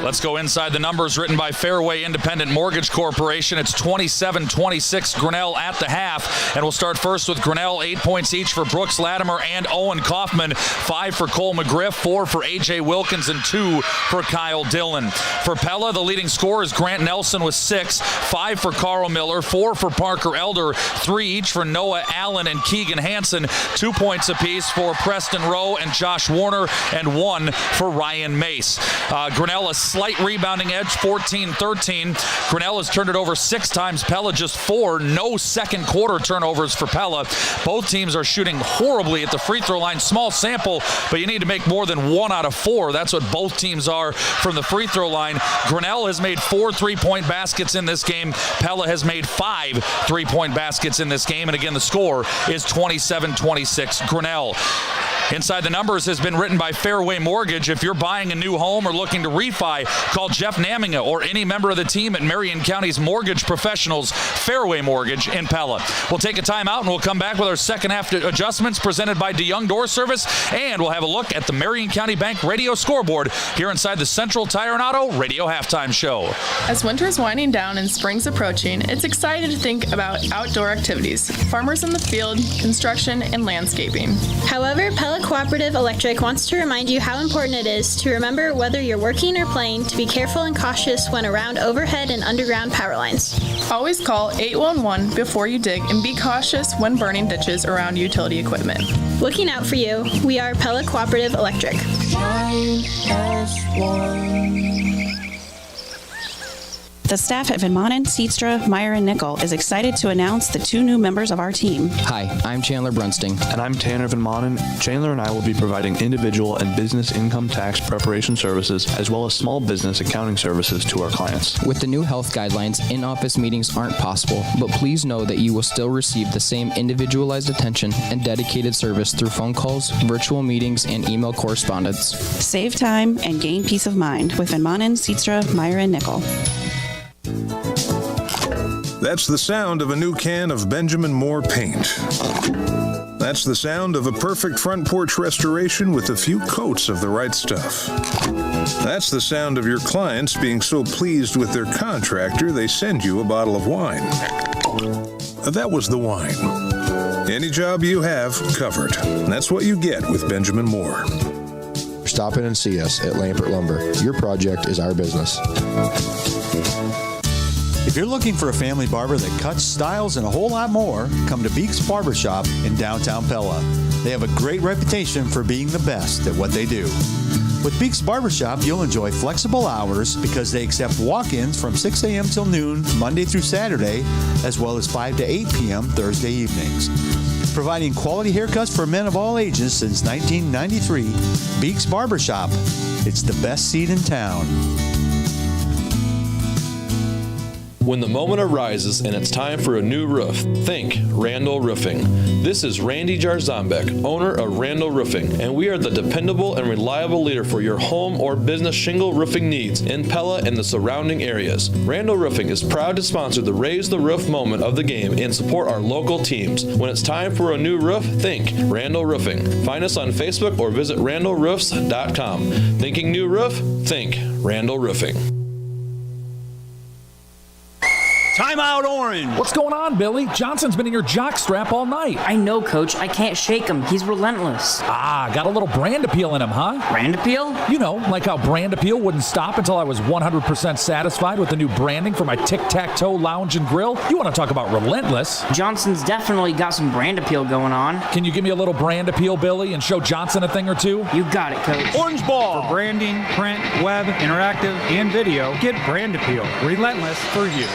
Let's go inside the numbers written by Fairway Independent Mortgage Corporation. It's 27-26 Grinnell at the half. And we'll start first with Grinnell. 8 points each for Brooks Latimer and Owen Kaufman. 5 for Cole McGriff, 4 for A.J. Wilkins, and 2 for Kyle Dillon. For Pella, the leading scorer is Grant Nelson with 6. 5 for Carl Miller, 4 for Parker Elder, 3 each for Noah Allen and Keegan Hansen. 2 points apiece for Preston Rowe and Josh Warner, and 1 for Ryan Mace. Grinnell a slight rebounding edge, 14-13. Grinnell has turned it over 6 times. Pella just 4. No second quarter turnovers for Pella. Both teams are shooting horribly at the free throw line. Small sample, but you need to make more than 1 out of 4. That's what both teams are from the free throw line. Grinnell has made 4 3-point baskets in this game. Pella has made 5 3-point baskets in this game. And again, the score is 27-26 Grinnell. Inside the Numbers has been written by Fairway Mortgage. If you're buying a new home or looking to refi, call Jeff Naminga or any member of the team at Marion County's Mortgage Professionals, Fairway Mortgage in Pella. We'll take a timeout and we'll come back with our second half adjustments presented by DeYoung Door Service, and we'll have a look at the Marion County Bank radio scoreboard here inside the Central Tire and Auto Radio Halftime Show. As winter is winding down and spring's approaching, it's exciting to think about outdoor activities, farmers in the field, construction, and landscaping. However, Pella Cooperative Electric wants to remind you how important it is to remember, whether you're working or playing, to be careful and cautious when around overhead and underground power lines. Always call 811 before you dig, and be cautious when burning ditches around utility equipment. Looking out for you, we are Pella Cooperative Electric. Shine as one. The staff at Van Manen, Seatstra, Meyer, and Nickel is excited to announce the 2 new members of our team. Hi, I'm Chandler Brunsting. And I'm Tanner Van Manen. Chandler and I will be providing individual and business income tax preparation services, as well as small business accounting services to our clients. With the new health guidelines, in-office meetings aren't possible, but please know that you will still receive the same individualized attention and dedicated service through phone calls, virtual meetings, and email correspondence. Save time and gain peace of mind with Van Manen, Seatstra, Meyer, and Nickel. That's the sound of a new can of Benjamin Moore paint. That's the sound of a perfect front porch restoration with a few coats of the right stuff. That's the sound of your clients being so pleased with their contractor they send you a bottle of wine. That was the wine. Any job you have, covered. That's what you get with Benjamin Moore. Stop in and see us at Lampert Lumber. Your project is our business. If you're looking for a family barber that cuts, styles, and a whole lot more, come to Beeks Barbershop in downtown Pella. They have a great reputation for being the best at what they do. With Beeks Barbershop, you'll enjoy flexible hours because they accept walk-ins from 6 a.m. till noon, Monday through Saturday, as well as 5 to 8 p.m. Thursday evenings. Providing quality haircuts for men of all ages since 1993, Beeks Barbershop. It's the best seat in town. When the moment arises and it's time for a new roof, think Randall Roofing. This is Randy Jarzombek, owner of Randall Roofing, and we are the dependable and reliable leader for your home or business shingle roofing needs in Pella and the surrounding areas. Randall Roofing is proud to sponsor the Raise the Roof moment of the game and support our local teams. When it's time for a new roof, think Randall Roofing. Find us on Facebook or visit randallroofs.com. Thinking new roof? Think Randall Roofing. Timeout, Orange. What's going on, Billy? Johnson's been in your jock strap all night. I know, Coach. I can't shake him. He's relentless. Ah, got a little brand appeal in him, huh? Brand appeal? You know, like how brand appeal wouldn't stop until I was 100% satisfied with the new branding for my tic-tac-toe lounge and grill. You want to talk about relentless? Johnson's definitely got some brand appeal going on. Can you give me a little brand appeal, Billy, and show Johnson a thing or two? You got it, Coach. Orange Ball. For branding, print, web, interactive, and video, get brand appeal. Relentless for you.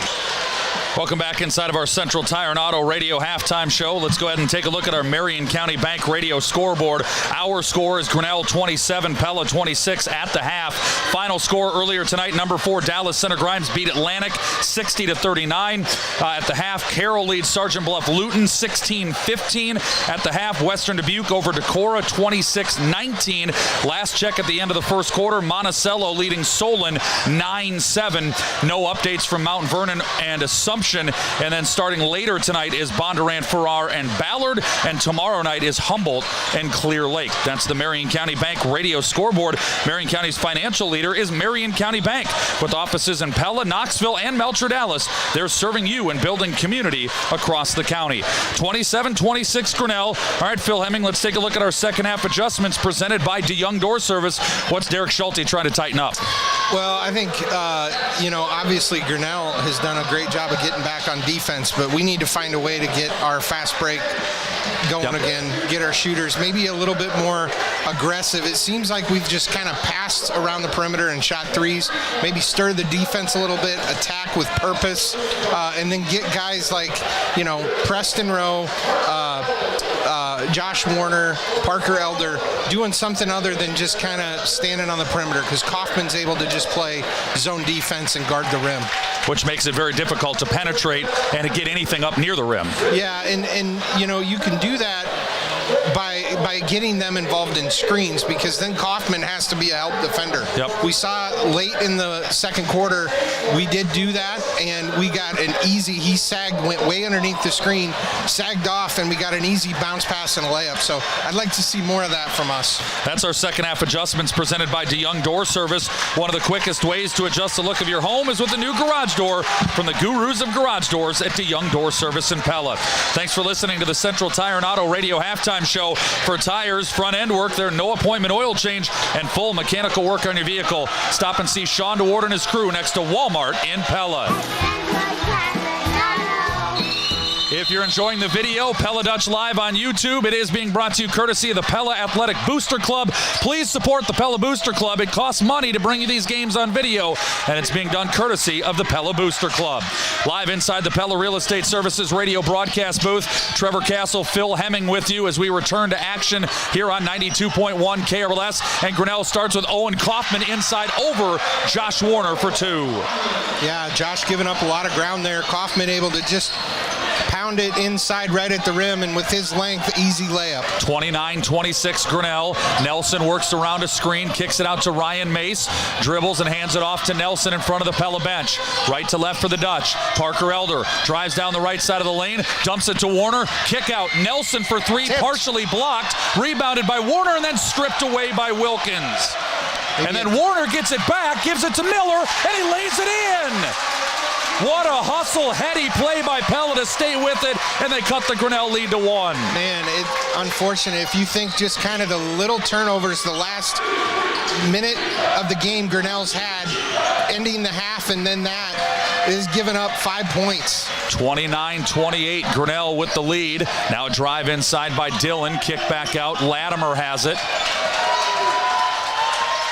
Welcome back inside of our Central Tire and Auto Radio halftime show. Let's go ahead and take a look at our Marion County Bank radio scoreboard. Our score is Grinnell 27, Pella 26 at the half. Final score earlier tonight, number 4 Dallas Center Grimes beat Atlantic 60-39. At the half, Carroll leads Sergeant Bluff Luton 16-15. At the half, Western Dubuque over Decorah 26-19. Last check at the end of the first quarter, Monticello leading Solon 9-7. No updates from Mount Vernon and Assumption Assumption. And then starting later tonight is Bondurant, Farrar, and Ballard. And tomorrow night is Humboldt and Clear Lake. That's the Marion County Bank radio scoreboard. Marion County's financial leader is Marion County Bank. With offices in Pella, Knoxville, and Melcher Dallas, they're serving you and building community across the county. 27-26 Grinnell. All right, Phil Hemming, let's take a look at our second half adjustments presented by DeYoung Door Service. What's Derek Schulte trying to tighten up? Well, I think, obviously Grinnell has done a great job of getting back on defense, but we need to find a way to get our fast break going again, get our shooters maybe a little bit more aggressive. It seems like we've just kind of passed around the perimeter and shot threes, maybe stir the defense a little bit, attack with purpose, and then get guys like, Preston Rowe, Josh Warner, Parker Elder doing something other than just kind of standing on the perimeter, because Kaufman's able to just play zone defense and guard the rim. Which makes it very difficult to penetrate and to get anything up near the rim. Yeah, and you can do that by getting them involved in screens, because then Kaufman has to be a help defender. Yep. We saw late in the second quarter, we did do that, and we got an easy, he sagged, went way underneath the screen, sagged off, and we got an easy bounce pass and a layup. So I'd like to see more of that from us. That's our second half adjustments presented by DeYoung Door Service. One of the quickest ways to adjust the look of your home is with the new garage door from the gurus of garage doors at DeYoung Door Service in Pella. Thanks for listening to the Central Tire and Auto Radio halftime show. For tires, front end work, their no appointment oil change, and full mechanical work on your vehicle. Stop and see Sean DeWard and his crew next to Walmart in Pella. If you're enjoying the video, Pella Dutch Live on YouTube. It is being brought to you courtesy of the Pella Athletic Booster Club. Please support the Pella Booster Club. It costs money to bring you these games on video, and it's being done courtesy of the Pella Booster Club. Live inside the Pella Real Estate Services radio broadcast booth, Trevor Castle, Phil Hemming with you as we return to action here on 92.1 KRLS. And Grinnell starts with Owen Kaufman inside over Josh Warner for two. Yeah, Josh giving up a lot of ground there. Kaufman able to just pound it inside right at the rim, and with his length, easy layup. 29-26 Grinnell. Nelson works around a screen, kicks it out to Ryan Mace, dribbles and hands it off to Nelson in front of the Pella bench. Right to left for the Dutch. Parker Elder drives down the right side of the lane, dumps it to Warner, kick out. Nelson for three, partially blocked, rebounded by Warner, and then stripped away by Wilkins. And then Warner gets it back, gives it to Miller, and he lays it in. What a hustle, heady play by Pella to stay with it, and they cut the Grinnell lead to one. Man, it's unfortunate. If you think just kind of the little turnovers the last minute of the game Grinnell's had, ending the half, and then that is giving up 5 points. 29-28, Grinnell with the lead. Now a drive inside by Dillon, kick back out. Latimer has it.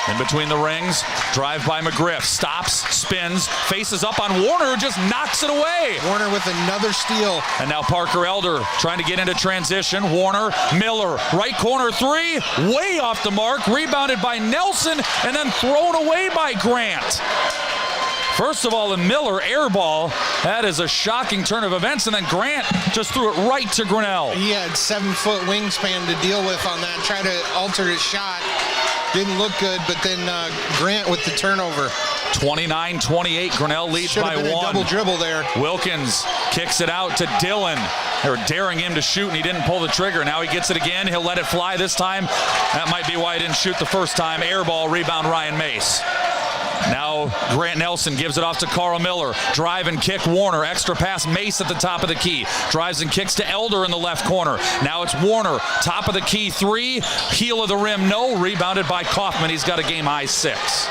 In between the rings, drive by McGriff, stops, spins, faces up on Warner, who just knocks it away. Warner with another steal. And now Parker Elder trying to get into transition. Warner, Miller, right corner three, way off the mark, rebounded by Nelson, and then thrown away by Grant. First of all, the Miller air ball, that is a shocking turn of events, and then Grant just threw it right to Grinnell. He had 7-foot wingspan to deal with on that, try to alter his shot. Didn't look good, but then Grant with the turnover. 29-28, Grinnell leads by one. Should have been a double dribble there. Wilkins kicks it out to Dillon. They were daring him to shoot, and he didn't pull the trigger. Now he gets it again. He'll let it fly this time. That might be why he didn't shoot the first time. Air ball, rebound, Ryan Mace. Now Grant Nelson gives it off to Carl Miller. Drive and kick Warner. Extra pass Mace at the top of the key. Drives and kicks to Elder in the left corner. Now it's Warner. Top of the key three. Heel of the rim, no. Rebounded by Kaufman. He's got a game high 6.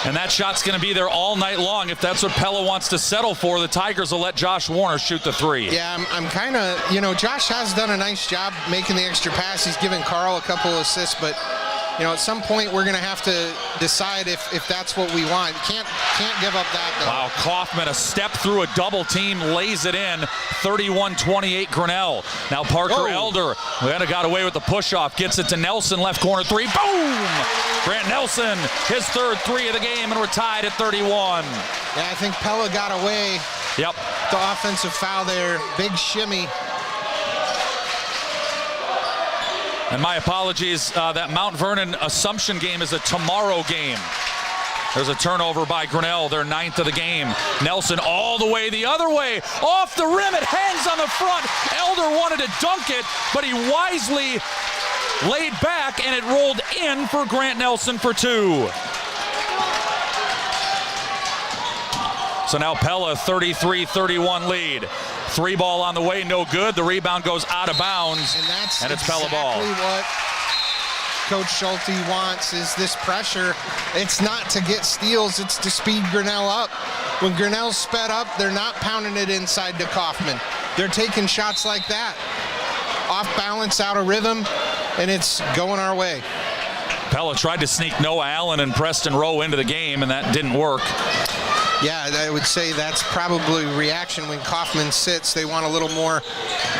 And that shot's going to be there all night long. If that's what Pella wants to settle for, the Tigers will let Josh Warner shoot the three. Yeah, I'm kind of, Josh has done a nice job making the extra pass. He's given Carl a couple of assists, but at some point we're going to have to decide if that's what we want. Can't give up that, though. Wow, Kaufman, a step through a double team, lays it in. 31-28 Grinnell. Now Parker Elder, got away with the push-off, gets it to Nelson, left corner three, boom! Grant Nelson, his third three of the game, and we're tied at 31. Yeah, I think Pella got away. Yep. The offensive foul there, big shimmy. And my apologies, that Mount Vernon Assumption game is a tomorrow game. There's a turnover by Grinnell, their 9th of the game. Nelson all the way the other way. Off the rim, it hangs on the front. Elder wanted to dunk it, but he wisely laid back, and it rolled in for Grant Nelson for 2. So now Pella 33-31 lead. 3 ball on the way, no good. The rebound goes out of bounds, and it's Pella ball. What Coach Schulte wants is this pressure. It's not to get steals, it's to speed Grinnell up. When Grinnell's sped up, they're not pounding it inside to Kaufman. They're taking shots like that. Off balance, out of rhythm, and it's going our way. Pella tried to sneak Noah Allen and Preston Rowe into the game, and that didn't work. Yeah, I would say that's probably reaction when Kaufman sits. They want a little more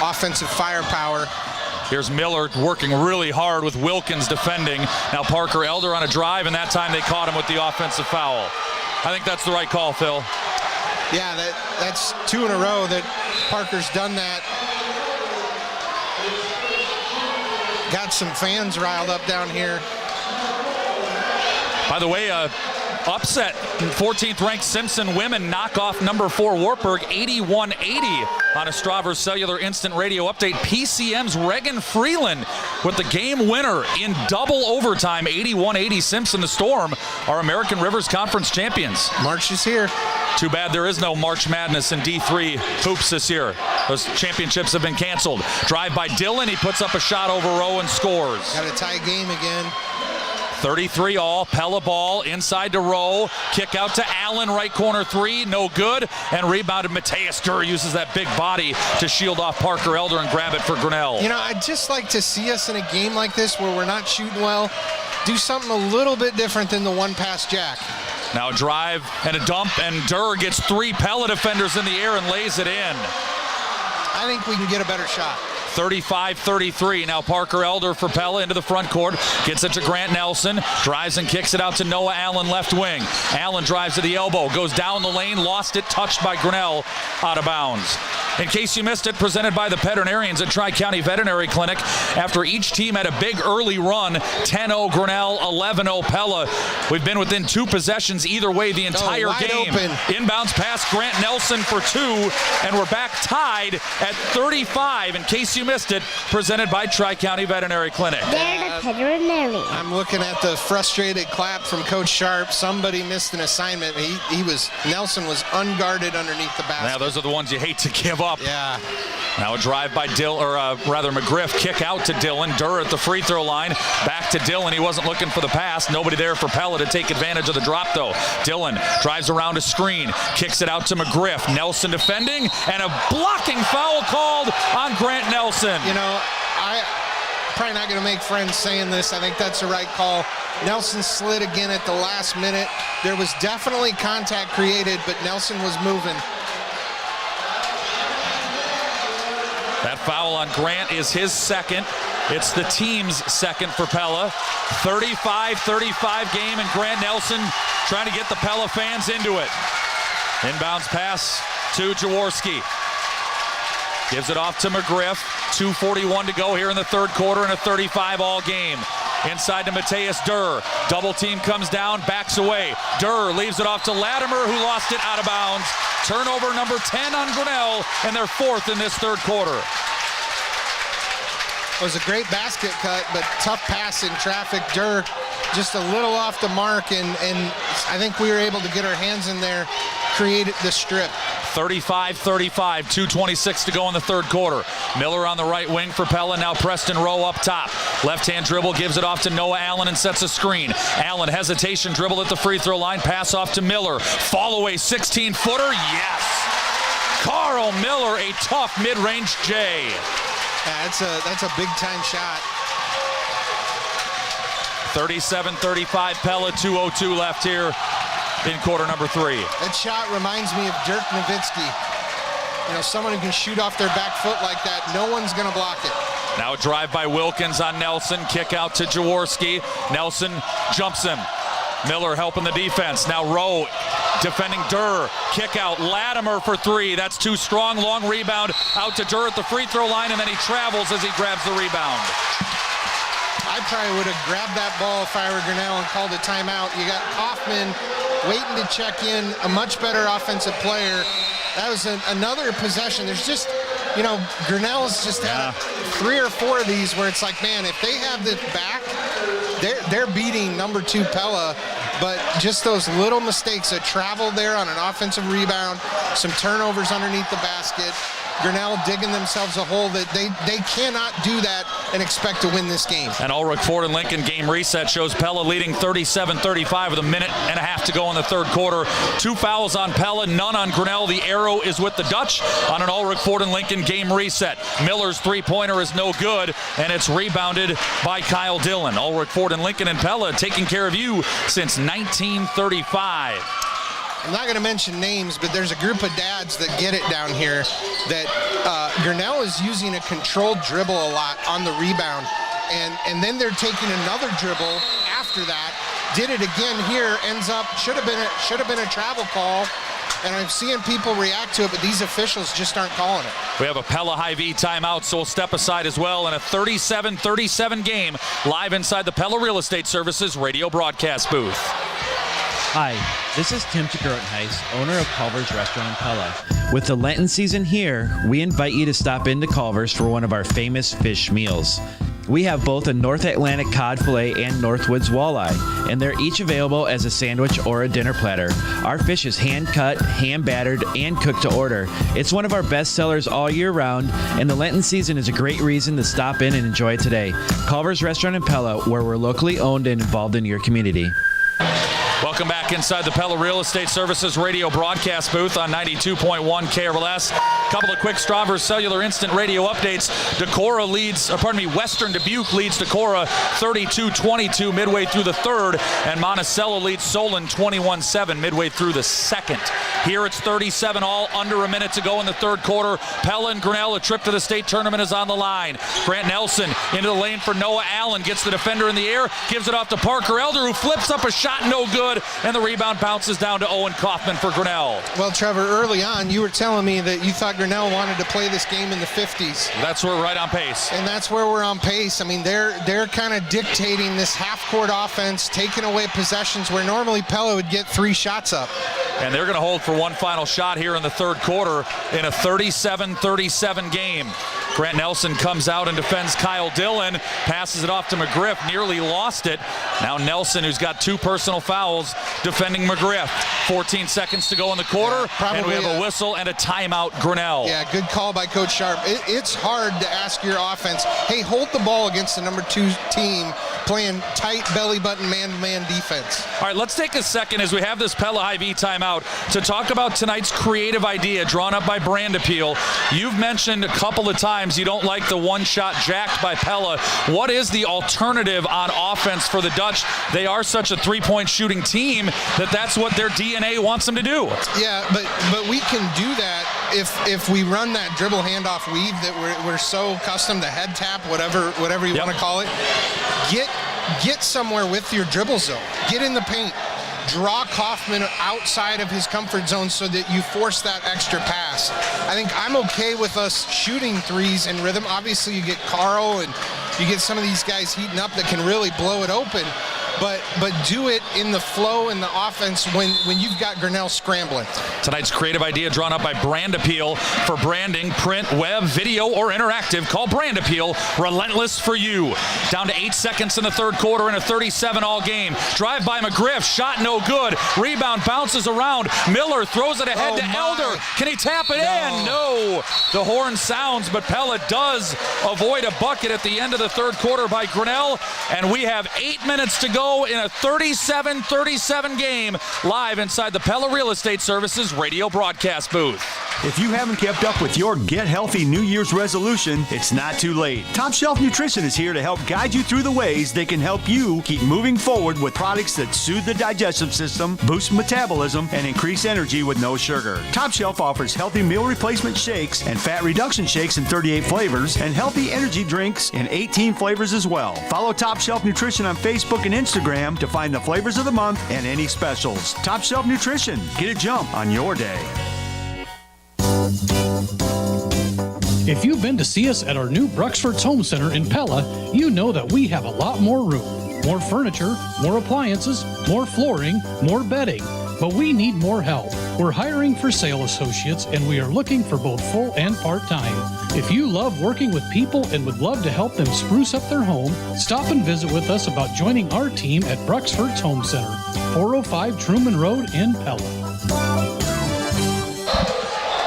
offensive firepower. Here's Miller working really hard with Wilkins defending. Now Parker Elder on a drive, and that time they caught him with the offensive foul. I think that's the right call, Phil. Yeah, that's 2 in a row that Parker's done that. Got some fans riled up down here. By the way, upset. 14th ranked Simpson women knock off number 4 Wartburg 81-80 on a Stravers Cellular Instant Radio update. PCM's Regan Freeland with the game winner in double overtime. 81-80 Simpson. The Storm are American Rivers Conference champions. March is here. Too bad there is no March Madness in D3 hoops this year. Those championships have been canceled. Drive by Dillon. He puts up a shot over Rowe and scores. Got a tie game again. 33 all. Pella ball inside to Rowe. Kick out to Allen. Right corner 3. No good. And rebounded. Mateus Durr uses that big body to shield off Parker Elder and grab it for Grinnell. You know, I'd just like to see us in a game like this where we're not shooting well, do something a little bit different than the one-pass jack. Now a drive and a dump, and Durr gets 3 Pella defenders in the air and lays it in. I think we can get a better shot. 35-33. Now Parker Elder for Pella into the front court. Gets it to Grant Nelson. Drives and kicks it out to Noah Allen, left wing. Allen drives to the elbow. Goes down the lane. Lost it. Touched by Grinnell. Out of bounds. In case you missed it, presented by the veterinarians at Tri-County Veterinary Clinic. After each team had a big early run, 10-0 Grinnell, 11-0 Pella. We've been within 2 possessions either way the entire game. Open. Inbounds pass Grant Nelson for 2, and we're back tied at 35. In case you missed it, presented by Tri-County Veterinary Clinic. They're the veterinarian. I'm looking at the frustrated clap from Coach Sharp. Somebody missed an assignment. Nelson was unguarded underneath the basket. Now those are the ones you hate to give up. Yeah. Now a drive by McGriff. Kick out to Dillon. Durr at the free throw line. Back to Dillon. He wasn't looking for the pass. Nobody there for Pella to take advantage of the drop, though. Dillon drives around a screen. Kicks it out to McGriff. Nelson defending, and a blocking foul called on Grant Nelson. You know, I'm probably not going to make friends saying this. I think that's the right call. Nelson slid again at the last minute. There was definitely contact created, but Nelson was moving. That foul on Grant is his second. It's the team's second for Pella. 35-35 game, and Grant Nelson trying to get the Pella fans into it. Inbounds pass to Jaworski. Gives it off to McGriff. 2:41 to go here in the third quarter in a 35-all game. Inside to Mateus Durr. Double team comes down, backs away. Durr leaves it off to Latimer, who lost it out of bounds. Turnover number 10 on Grinnell, and they're 4th in this third quarter. It was a great basket cut, but tough pass in traffic. Durr just a little off the mark, and I think we were able to get our hands in there, create the strip. 35-35, 2:26 to go in the third quarter. Miller on the right wing for Pella. Now Preston Rowe up top. Left-hand dribble, gives it off to Noah Allen and sets a screen. Allen, hesitation dribble at the free throw line. Pass off to Miller. Fall away 16-footer. Yes! Carl Miller, a tough mid-range J. Yeah, that's a big-time shot. 37-35, Pella, 2:02 left here in quarter number 3. That shot reminds me of Dirk Nowitzki. You know, someone who can shoot off their back foot like that. No one's going to block it. Now a drive by Wilkins on Nelson. Kick out to Jaworski. Nelson jumps him. Miller helping the defense. Now Rowe defending Durr. Kick out. Latimer for 3. That's too strong. Long rebound out to Durr at the free throw line, and then he travels as he grabs the rebound. I probably would have grabbed that ball if I were Grinnell and called a timeout. You got Kaufman waiting to check in, a much better offensive player. That was another possession. There's just, Grinnell's just had 3 or 4 of these where it's like, man, if they have this back, they're beating number 2 Pella. But just those little mistakes, a travel there on an offensive rebound, some turnovers underneath the basket, Grinnell digging themselves a hole that they cannot do that and expect to win this game. And Ulrich Ford and Lincoln game reset shows Pella leading 37-35 with a minute and a half to go in the third quarter. 2 fouls on Pella, none on Grinnell. The arrow is with the Dutch on an Ulrich Ford and Lincoln game reset. Miller's three-pointer is no good, and it's rebounded by Kyle Dillon. Ulrich Ford and Lincoln and Pella taking care of you since 1935. I'm not going to mention names, but there's a group of dads that get it down here that Grinnell is using a controlled dribble a lot on the rebound, and then they're taking another dribble after that. Did it again here, ends up, should have been a travel call, and I'm seeing people react to it, but these officials just aren't calling it. We have a Pella Hy-Vee timeout, so we'll step aside as well in a 37-37 game live inside the Pella Real Estate Services radio broadcast booth. Hi, this is Tim Grotenhuis, owner of Culver's Restaurant in Pella. With the Lenten season here, we invite you to stop into Culver's for one of our famous fish meals. We have both a North Atlantic cod fillet and Northwoods walleye, and they're each available as a sandwich or a dinner platter. Our fish is hand-cut, hand-battered, and cooked to order. It's one of our best sellers all year round, and the Lenten season is a great reason to stop in and enjoy it today. Culver's Restaurant in Pella, where we're locally owned and involved in your community. Welcome back inside the Pella Real Estate Services radio broadcast booth on 92.1 KRLS. Couple of quick Strawberry Cellular Instant Radio updates. Western Dubuque leads Decorah 32-22 midway through the third, and Monticello leads Solon 21-7 midway through the second. Here it's 37 all, under a minute to go in the third quarter. Pella and Grinnell, a trip to the state tournament is on the line. Grant Nelson into the lane for Noah Allen, gets the defender in the air, gives it off to Parker Elder, who flips up a shot, no good, and the rebound bounces down to Owen Kaufman for Grinnell. Well, Trevor, early on, you were telling me that you thought Grinnell wanted to play this game in the 50s. That's where we're right on pace. And that's where we're on pace. I mean, they're kind of dictating this half-court offense, taking away possessions where normally Pella would get 3 shots up. And they're going to hold for one final shot here in the third quarter in a 37-37 game. Grant Nelson comes out and defends Kyle Dillon, passes it off to McGriff, nearly lost it. Now Nelson, who's got 2 personal fouls, defending McGriff. 14 seconds to go in the quarter, and we have a whistle and a timeout, Grinnell. Yeah, good call by Coach Sharp. It's hard to ask your offense, hey, hold the ball against the number 2 team playing tight belly button man-to-man defense. All right, let's take a second as we have this Pella Hy-Vee timeout to talk about tonight's creative idea drawn up by Brand Appeal. You've mentioned a couple of times you don't like the one-shot jacked by Pella. What is the alternative on offense for the Dutch? They are such a three-point shooting team that's what their DNA wants them to do. Yeah, but we can do that if we run that dribble handoff weave that we're so accustomed to head tap, whatever you want to call it. Get somewhere with your dribble zone. Get in the paint. Draw Kaufman outside of his comfort zone so that you force that extra pass. I think I'm okay with us shooting threes in rhythm. Obviously, you get Carl and you get some of these guys heating up that can really blow it open. But do it in the flow in the offense when you've got Grinnell scrambling. Tonight's creative idea drawn up by Brand Appeal. For branding, print, web, video, or interactive, call Brand Appeal. Relentless for you. Down to 8 seconds in the third quarter in a 37-all game. Drive by McGriff, shot no good. Rebound bounces around. Miller throws it ahead to Elder. Can he tap it in? No. The horn sounds, but Pella does avoid a bucket at the end of the third quarter by Grinnell. And we have 8 minutes to go in a 37-37 game live inside the Pella Real Estate Services radio broadcast booth. If you haven't kept up with your Get Healthy New Year's resolution, it's not too late. Top Shelf Nutrition is here to help guide you through the ways they can help you keep moving forward with products that soothe the digestive system, boost metabolism, and increase energy with no sugar. Top Shelf offers healthy meal replacement shakes and fat reduction shakes in 38 flavors and healthy energy drinks in 18 flavors as well. Follow Top Shelf Nutrition on Facebook and Instagram to find the flavors of the month and any specials. Top Shelf Nutrition. Get a jump on your day. If you've been to see us at our new Bruxford's Home Center in Pella, you know that we have a lot more room. More furniture, more appliances, more flooring, more bedding. but we need more help. We're hiring for sales associates, and we are looking for both full and part-time. If you love working with people and would love to help them spruce up their home, stop and visit with us about joining our team at Bruxford's Home Center, 405 Truman Road in Pella.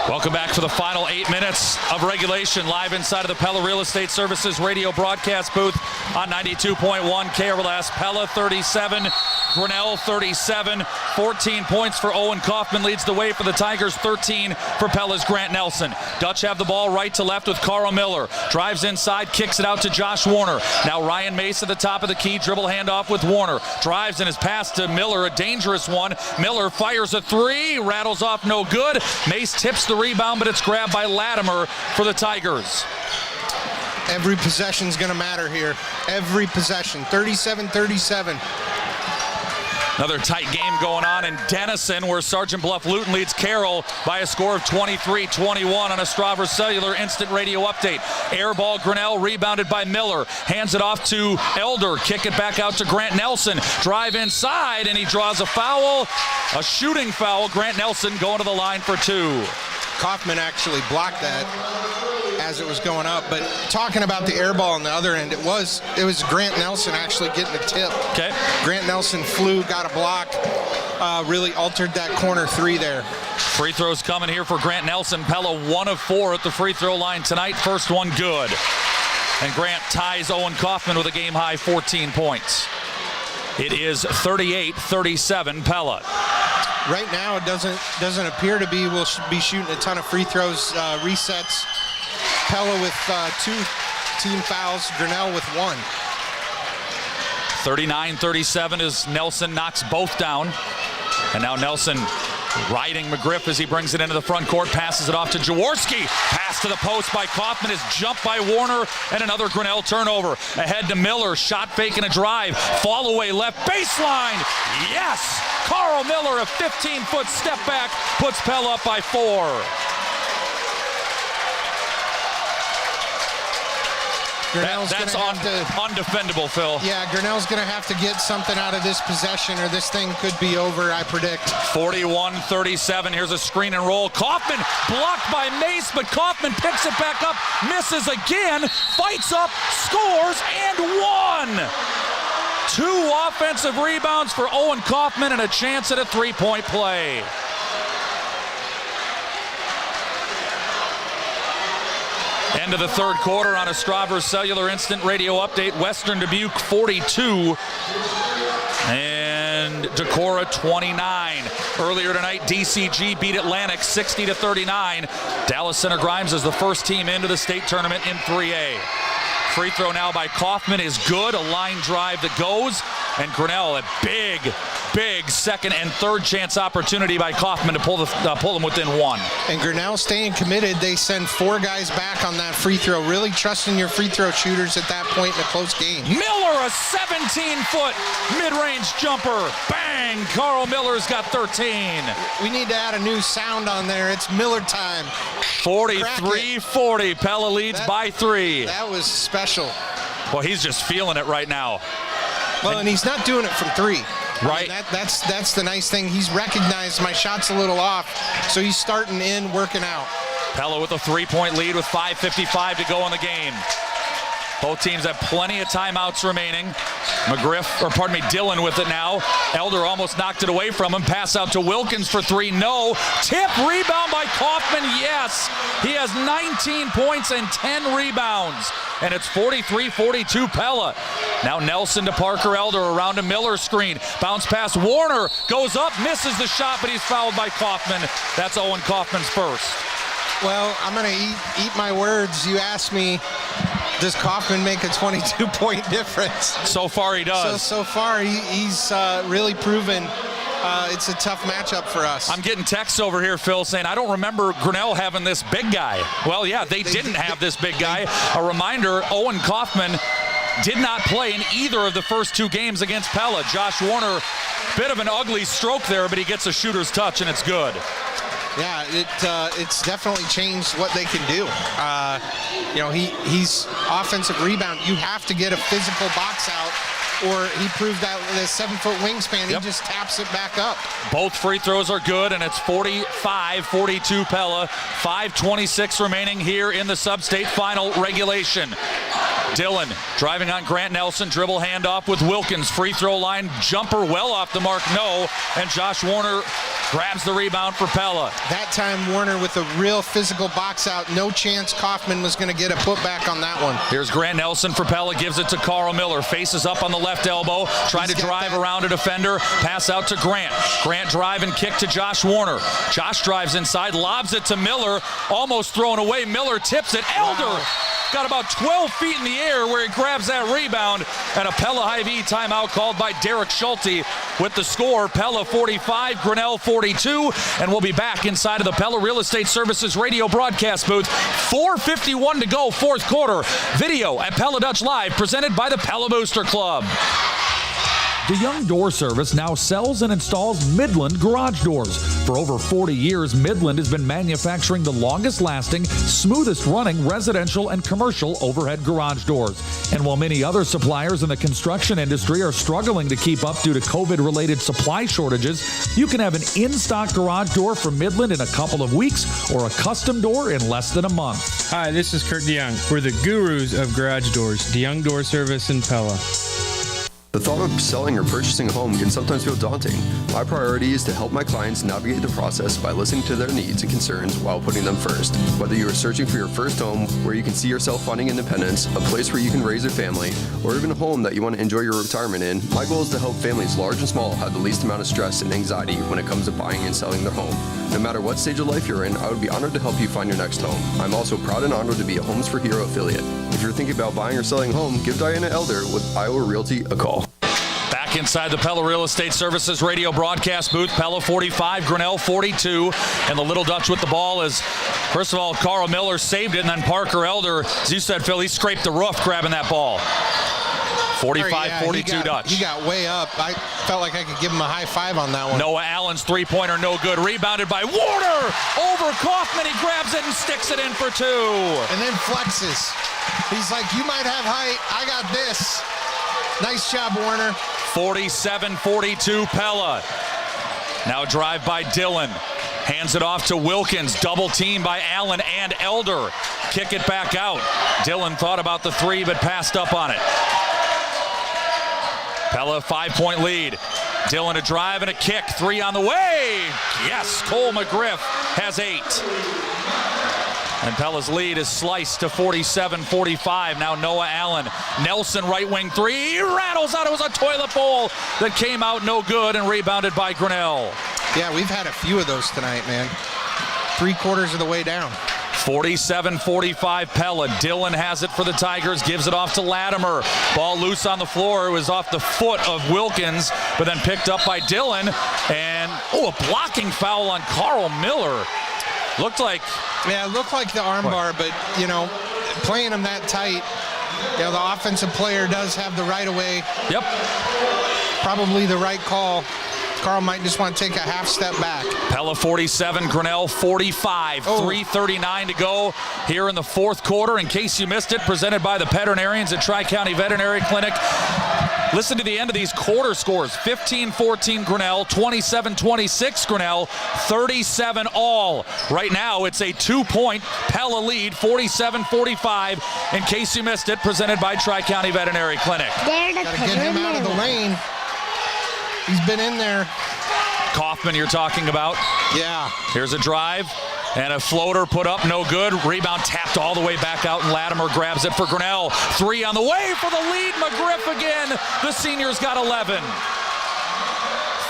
Welcome back for the final 8 minutes of regulation, live inside of the Pella Real Estate Services radio broadcast booth on 92.1 KRLS. Pella 37, Grinnell 37. 14 points for Owen Kaufman leads the way for the Tigers. 13 for Pella's Grant Nelson. Dutch have the ball right to left with Carl Miller. Drives inside, kicks it out to Josh Warner. Now Ryan Mace at the top of the key. Dribble handoff with Warner. Drives in his pass to Miller, a dangerous one. Miller fires a three, rattles off, no good. Mace tips the rebound, but it's grabbed by Latimer for the Tigers. Every possession's going to matter here. Every possession. 37-37. Another tight game going on in Denison, where Sergeant Bluff Luton leads Carroll by a score of 23-21 on a Strawver Cellular Instant Radio Update. Air ball, Grinnell rebounded by Miller. Hands it off to Elder. Kick it back out to Grant Nelson. Drive inside, and he draws a foul. A shooting foul. Grant Nelson going to the line for two. Kaufman actually blocked that as it was going up. But talking about the air ball on the other end, it was Grant Nelson actually getting the tip. Okay. Grant Nelson flew, got a block, really altered that corner three there. Free throws coming here for Grant Nelson. Pella 1 of 4 at the free throw line tonight. First one good. And Grant ties Owen Kaufman with a game-high 14 points. It is 38-37 Pella. Right now, it doesn't appear to be. We'll be shooting a ton of free throws, resets. Pella with 2 team fouls, Grinnell with 1. 39-37 as Nelson knocks both down. And now Nelson riding McGriff as he brings it into the front court, passes it off to Jaworski. Pass to the post by Kaufman is jumped by Warner, and another Grinnell turnover. Ahead to Miller, shot fake and a drive. Fall away left baseline. Yes! Carl Miller, a 15-foot step back, puts Pella up by 4. That's undefendable, Phil. Yeah, Grinnell's going to have to get something out of this possession, or this thing could be over, I predict. 41-37. Here's a screen and roll. Kaufman blocked by Mace, but Kaufman picks it back up, misses again, fights up, scores, and 1. 2 offensive rebounds for Owen Kaufman and a chance at a three-point play. End of the third quarter on a Strawver Cellular Instant Radio Update. Western Dubuque 42 and Decorah 29. Earlier tonight, DCG beat Atlantic 60-39. Dallas Center Grimes is the first team into the state tournament in 3A. Free throw now by Kaufman is good. A line drive that goes. And Grinnell, a big second and third chance opportunity by Kaufman to pull them within 1. And Grinnell staying committed. They send 4 guys back on that free throw, really trusting your free throw shooters at that point in a close game. Miller, a 17-foot mid-range jumper. Bang! Carl Miller's got 13. We need to add a new sound on there. It's Miller time. 43-40. Pella leads by 3. That was special. Well, he's just feeling it right now. Well, and he's not doing it from 3. Right. I mean, that's the nice thing. He's recognized my shot's a little off, so he's starting in, working out. Pella with a 3-point lead with 5:55 to go in the game. Both teams have plenty of timeouts remaining. Dillon with it now. Elder almost knocked it away from him. Pass out to Wilkins for 3. No. Tip, rebound by Kaufman. Yes. He has 19 points and 10 rebounds. And it's 43-42 Pella. Now Nelson to Parker Elder around a Miller screen. Bounce pass. Warner goes up, misses the shot, but he's fouled by Kaufman. That's Owen Kaufman's first. Well, I'm going to eat my words. You asked me, does Kaufman make a 22-point difference? So far he does. So far he's really proven it's a tough matchup for us. I'm getting texts over here, Phil, saying I don't remember Grinnell having this big guy. Well, yeah, they didn't have this big guy. A reminder, Owen Kaufman did not play in either of the first 2 games against Pella. Josh Warner, bit of an ugly stroke there, but he gets a shooter's touch, and it's good. Yeah, it's definitely changed what they can do. He's offensive rebound. You have to get a physical box out or he proved that with his 7-foot wingspan, he just taps it back up. Both free throws are good, and it's 45-42 Pella. 5:26 remaining here in the Sub-State Final regulation. Dillon driving on Grant Nelson, dribble handoff with Wilkins. Free throw line jumper well off the mark, no. And Josh Warner grabs the rebound for Pella. That time Warner with a real physical box out. No chance Kaufman was going to get a putback on that one. Here's Grant Nelson for Pella, gives it to Carl Miller. Faces up on the left elbow, trying to drive around a defender. Pass out to Grant. Grant drive and kick to Josh Warner. Josh drives inside, lobs it to Miller. Almost thrown away. Miller tips it. Elder got about 12 feet in the air where he grabs that rebound. And a Pella Hy-Vee timeout called by Derek Schulte with the score. Pella 45, Grinnell 42. And we'll be back inside of the Pella Real Estate Services radio broadcast booth. 4:51 to go, fourth quarter. Video at Pella Dutch Live, presented by the Pella Booster Club. The Young Door Service now sells and installs Midland garage doors. For over 40 years, Midland has been manufacturing the longest-lasting, smoothest-running residential and commercial overhead garage doors. And while many other suppliers in the construction industry are struggling to keep up due to COVID-related supply shortages, you can have an in-stock garage door from Midland in a couple of weeks or a custom door in less than a month. Hi, this is Kurt DeYoung. We're the gurus of garage doors, the Young Door Service in Pella. The thought of selling or purchasing a home can sometimes feel daunting. My priority is to help my clients navigate the process by listening to their needs and concerns while putting them first. Whether you are searching for your first home, where you can see yourself finding independence, a place where you can raise a family, or even a home that you want to enjoy your retirement in, my goal is to help families large and small have the least amount of stress and anxiety when it comes to buying and selling their home. No matter what stage of life you're in, I would be honored to help you find your next home. I'm also proud and honored to be a Homes for Hero affiliate. If you're thinking about buying or selling a home, give Diana Elder with Iowa Realty a call. Back inside the Pella Real Estate Services radio broadcast booth. Pella 45, Grinnell 42. And the Little Dutch with the ball is, first of all, Carl Miller saved it, and then Parker Elder, as you said, Phil, he scraped the roof grabbing that ball. 45-42 Dutch. He got way up. I felt like I could give him a high five on that one. Noah Allen's three-pointer no good. Rebounded by Warner. Over Kaufman. He grabs it and sticks it in for two. And then flexes. He's like, you might have height. I got this. Nice job, Warner. 47-42 Pella. Now drive by Dillon. Hands it off to Wilkins. Double team by Allen and Elder. Kick it back out. Dillon thought about the three but passed up on it. Pella 5-point lead. Dillon a drive and a kick. Three on the way. Yes, Cole McGriff has 8. And Pella's lead is sliced to 47-45. Now Noah Allen. Nelson right wing three. He rattles out. It was a toilet bowl that came out no good and rebounded by Grinnell. Yeah, we've had a few of those tonight, man. 3/4 of the way down. 47-45 Pella. Dillon has it for the Tigers. Gives it off to Latimer. Ball loose on the floor. It was off the foot of Wilkins, but then picked up by Dillon. And, a blocking foul on Carl Miller. Looked like... Yeah, it looked like the armbar, but, playing them that tight, the offensive player does have the right of way. Yep. Probably the right call. Carl might just want to take a half step back. Pella 47, Grinnell 45. 3:39 to go here in the fourth quarter. In case you missed it, presented by the veterinarians at Tri-County Veterinary Clinic. Listen to the end of these quarter scores. 15-14 Grinnell, 27-26 Grinnell, 37 all. Right now, it's a 2-point Pella lead, 47-45. In case you missed it, presented by Tri-County Veterinary Clinic. Got to get him out of the lane. He's been in there. Kaufman you're talking about. Yeah. Here's a drive and a floater put up, no good. Rebound tapped all the way back out, and Latimer grabs it for Grinnell. 3 on the way for the lead. McGriff again. The senior's got 11.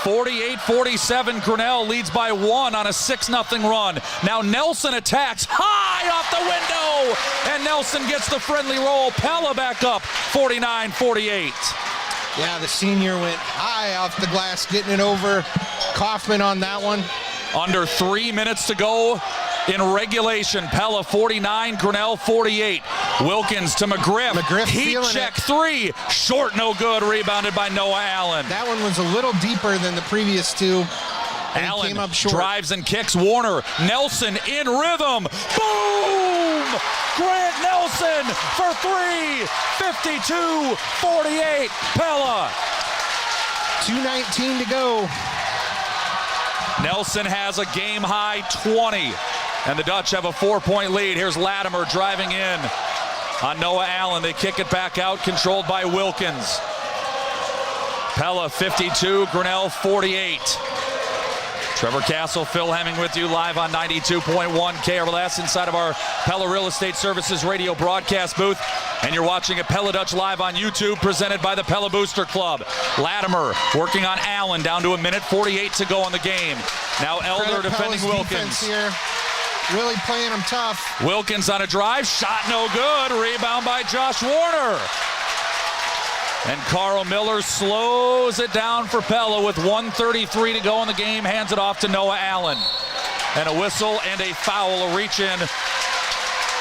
48-47, Grinnell leads by 1 on a 6-0 run. Now Nelson attacks high off the window, and Nelson gets the friendly roll. Pella back up, 49-48. Yeah, the senior went high off the glass, getting it over Kaufman on that one. Under 3 minutes to go in regulation. Pella 49, Grinnell 48. Wilkins to McGriff. Heat check 3. Short, no good. Rebounded by Noah Allen. That one was a little deeper than the previous two. Allen came up short. Drives and kicks. Warner. Nelson in rhythm. Boom! Grant Nelson for three. 52-48. Pella. 2:19 to go. Nelson has a game-high 20, and the Dutch have a 4-point lead. Here's Latimer driving in on Noah Allen. They kick it back out, controlled by Wilkins. Pella 52, Grinnell 48. Trevor Castle, Phil Hemming with you live on 92.1 KRLS inside of our Pella Real Estate Services radio broadcast booth. And you're watching a Pella Dutch live on YouTube, presented by the Pella Booster Club. Latimer working on Allen, down to 1:48 to go in the game. Now Elder defending Wilkins. Here. Really playing him tough. Wilkins on a drive, shot no good. Rebound by Josh Warner. And Carl Miller slows it down for Pella with 1:33 to go in the game. Hands it off to Noah Allen. And a whistle and a foul. A reach in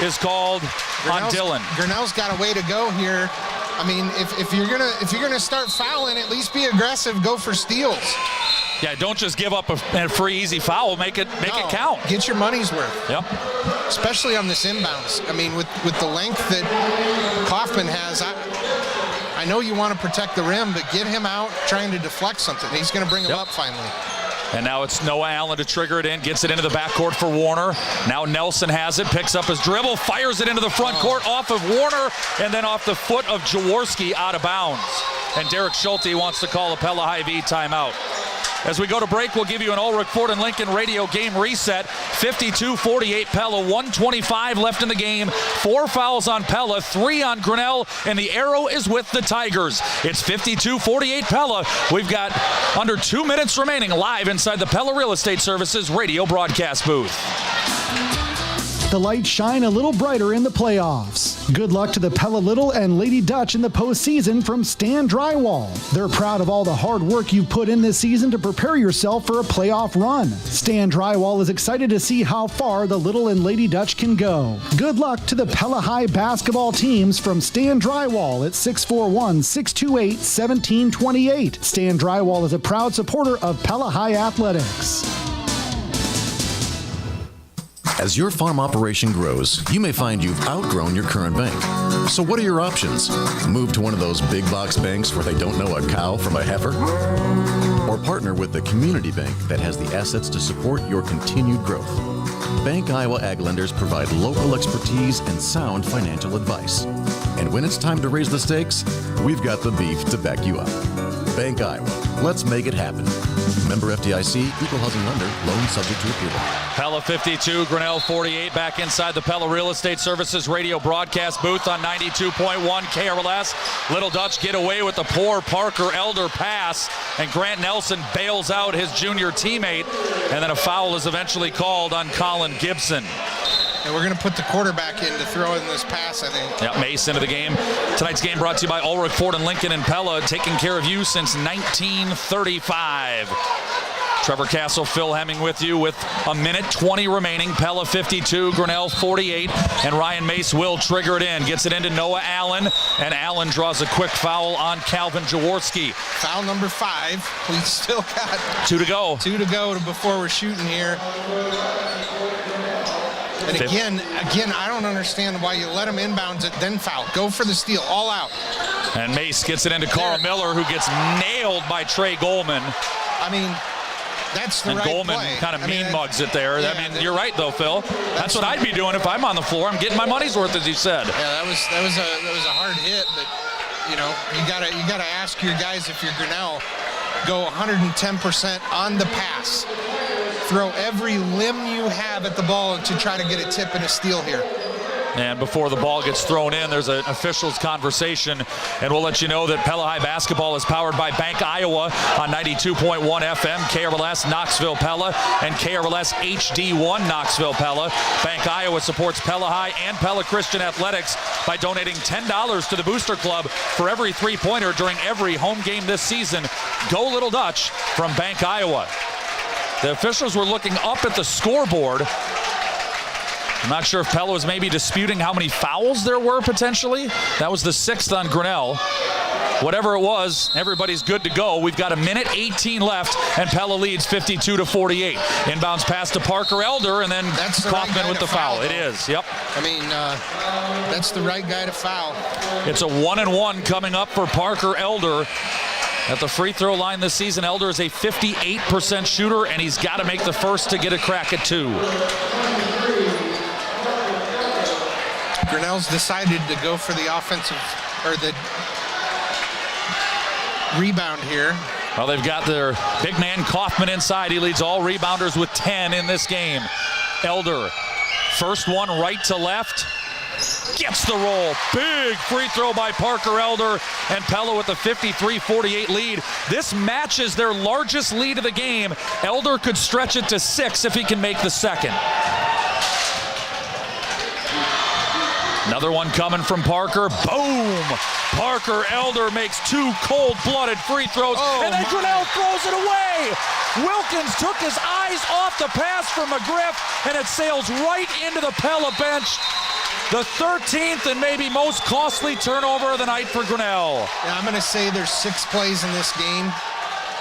is called on Dillon. Grinnell's got a way to go here. I mean, if you're gonna start fouling, at least be aggressive. Go for steals. Yeah, don't just give up a free, easy foul. Make it count. Get your money's worth. Yep. Especially on this inbounds. I mean, with the length that Kaufman has, I know you want to protect the rim, but get him out trying to deflect something. He's going to bring him up finally. And now it's Noah Allen to trigger it in, gets it into the backcourt for Warner. Now Nelson has it, picks up his dribble, fires it into the front court off of Warner, and then off the foot of Jaworski out of bounds. And Derek Schulte wants to call a Pella Hy-Vee timeout. As we go to break, we'll give you an Ulrich Ford and Lincoln radio game reset. 52-48 Pella, 1:25 left in the game. 4 fouls on Pella, 3 on Grinnell, and the arrow is with the Tigers. It's 52-48 Pella. We've got under 2 minutes remaining live inside the Pella Real Estate Services radio broadcast booth. The lights shine a little brighter in the playoffs. Good luck to the Pella Little and Lady Dutch in the postseason from Stan Drywall. They're proud of all the hard work you've put in this season to prepare yourself for a playoff run. Stan Drywall is excited to see how far the Little and Lady Dutch can go. Good luck to the Pella High basketball teams from Stan Drywall at 641-628-1728. Stan Drywall is a proud supporter of Pella High Athletics. As your farm operation grows, you may find you've outgrown your current bank. So what are your options? Move to one of those big box banks where they don't know a cow from a heifer? Or partner with the community bank that has the assets to support your continued growth. Bank Iowa Ag Lenders provide local expertise and sound financial advice. And when it's time to raise the stakes, we've got the beef to back you up. Bank Iowa. Let's make it happen. Member FDIC, equal housing lender, loan subject to approval. Pella 52, Grinnell 48, back inside the Pella Real Estate Services radio broadcast booth on 92.1 KRLS. Little Dutch get away with the poor Parker Elder pass, and Grant Nelson bails out his junior teammate, and then a foul is eventually called on Colin Gibson. And we're going to put the quarterback in to throw in this pass, I think. Yeah, Mace into the game. Tonight's game brought to you by Ulrich Ford and Lincoln and Pella, taking care of you since 1935. Trevor Castle, Phil Hemming with you with 1:20 remaining. Pella 52, Grinnell 48, and Ryan Mace will trigger it in. Gets it into Noah Allen, and Allen draws a quick foul on Calvin Jaworski. Foul number 5. We still got 2 to go. 2 to go before we're shooting here. And again, I don't understand why you let him inbounds it, then foul. Go for the steal, all out. And Mace gets it into Carl Miller, who gets nailed by Trey Goldman. I mean, that's the and right Goldman play. kind of mugs it there. Yeah, I mean, you're right though, Phil. That's what I'd be doing if I'm on the floor. I'm getting my money's worth, as you said. Yeah, that was a hard hit, but you know, you gotta ask your guys, if you're Grinnell, go 110% on the pass. Throw every limb you have at the ball to try to get a tip and a steal here. And before the ball gets thrown in, there's an officials conversation, and we'll let you know that Pella High basketball is powered by Bank Iowa on 92.1 FM, KRLS Knoxville Pella, and KRLS HD1 Knoxville Pella. Bank Iowa supports Pella High and Pella Christian Athletics by donating $10 to the Booster Club for every 3-pointer during every home game this season. Go Little Dutch from Bank Iowa. The officials were looking up at the scoreboard. I'm not sure if Pella was maybe disputing how many fouls there were potentially. That was the 6th on Grinnell. Whatever it was, everybody's good to go. We've got 1:18 left, and Pella leads 52-48. Inbounds pass to Parker Elder, and then Kaufman with the foul. It is, yep. I mean, that's the right guy to foul. It's a 1-and-1 coming up for Parker Elder. At the free throw line this season, Elder is a 58% shooter, and he's got to make the first to get a crack at 2. Grinnell's decided to go for the offensive, or the rebound here. Well, they've got their big man Kaufman inside. He leads all rebounders with 10 in this game. Elder, first one right to left. Gets the roll. Big free throw by Parker Elder, and Pella with a 53-48 lead. This matches their largest lead of the game. Elder could stretch it to 6 if he can make the second. Another one coming from Parker. Boom! Parker Elder makes 2 cold-blooded free throws, and then Grinnell throws it away. Wilkins took his eyes off the pass from McGriff, and it sails right into the Pella bench. The 13th and maybe most costly turnover of the night for Grinnell. Yeah, I'm going to say there's 6 plays in this game.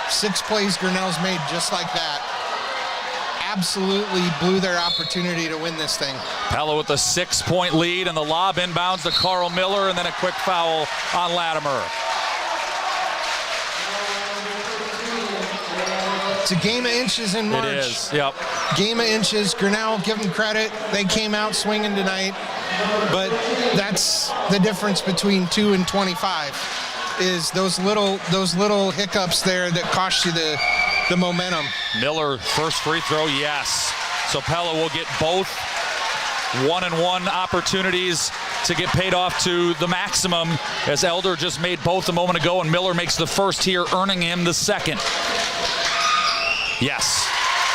6 plays Grinnell's made just like that. Absolutely blew their opportunity to win this thing. Pella with a 6-point lead, and the lob inbounds to Carl Miller, and then a quick foul on Latimer. It's a game of inches in March. It is, yep. Game of inches. Grinnell, give them credit. They came out swinging tonight. But that's the difference between 2 and 25, is those little hiccups there that cost you the momentum. Miller, first free throw, yes. So Pella will get both 1-and-1 opportunities to get paid off to the maximum, as Elder just made both a moment ago, and Miller makes the first here, earning him the second. Yes.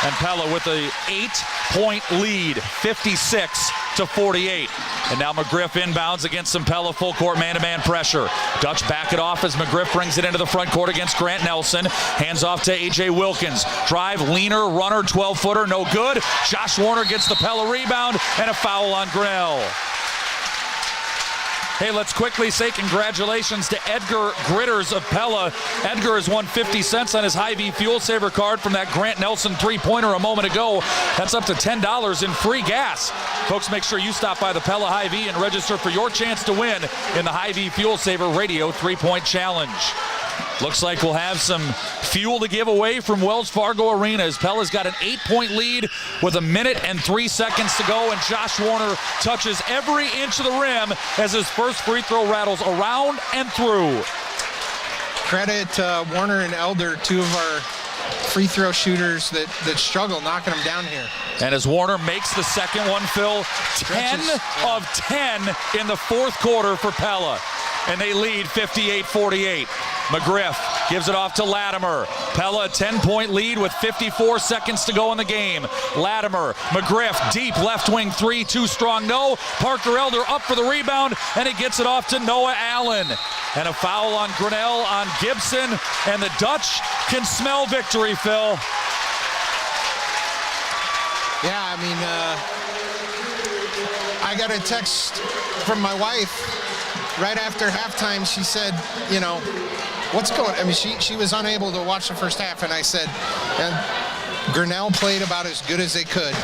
And Pella with a 8-point lead, 56-48. And now McGriff inbounds against some Pella full court man-to-man pressure. Dutch back it off as McGriff brings it into the front court against Grant Nelson. Hands off to A.J. Wilkins. Drive, leaner, runner, 12-footer, no good. Josh Warner gets the Pella rebound, and a foul on Grinnell. Hey, let's quickly say congratulations to Edgar Gritters of Pella. Edgar has won 50 cents on his Hy-Vee Fuel Saver card from that Grant Nelson three-pointer a moment ago. That's up to $10 in free gas. Folks, make sure you stop by the Pella Hy-Vee and register for your chance to win in the Hy-Vee Fuel Saver Radio 3-Point Challenge. Looks like we'll have some fuel to give away from Wells Fargo Arena, as Pella's got an 8-point lead with 1 minute and 3 seconds to go, and Josh Warner touches every inch of the rim as his first free throw rattles around and through. Credit Warner and Elder, 2 of our free throw shooters that struggle knocking them down here. And as Warner makes the second one, Phil, 10 of 10 in the fourth quarter for Pella. And they lead 58-48. McGriff gives it off to Latimer. Pella, a 10-point lead with 54 seconds to go in the game. Latimer, McGriff, deep left wing 3, too strong, no. Parker Elder up for the rebound, and he gets it off to Noah Allen. And a foul on Grinnell on Gibson, and the Dutch can smell victory, Phil. Yeah, I mean, I got a text from my wife right after halftime. She said, you know, what's going on? I mean, she was unable to watch the first half, and I said, Grinnell played about as good as they could,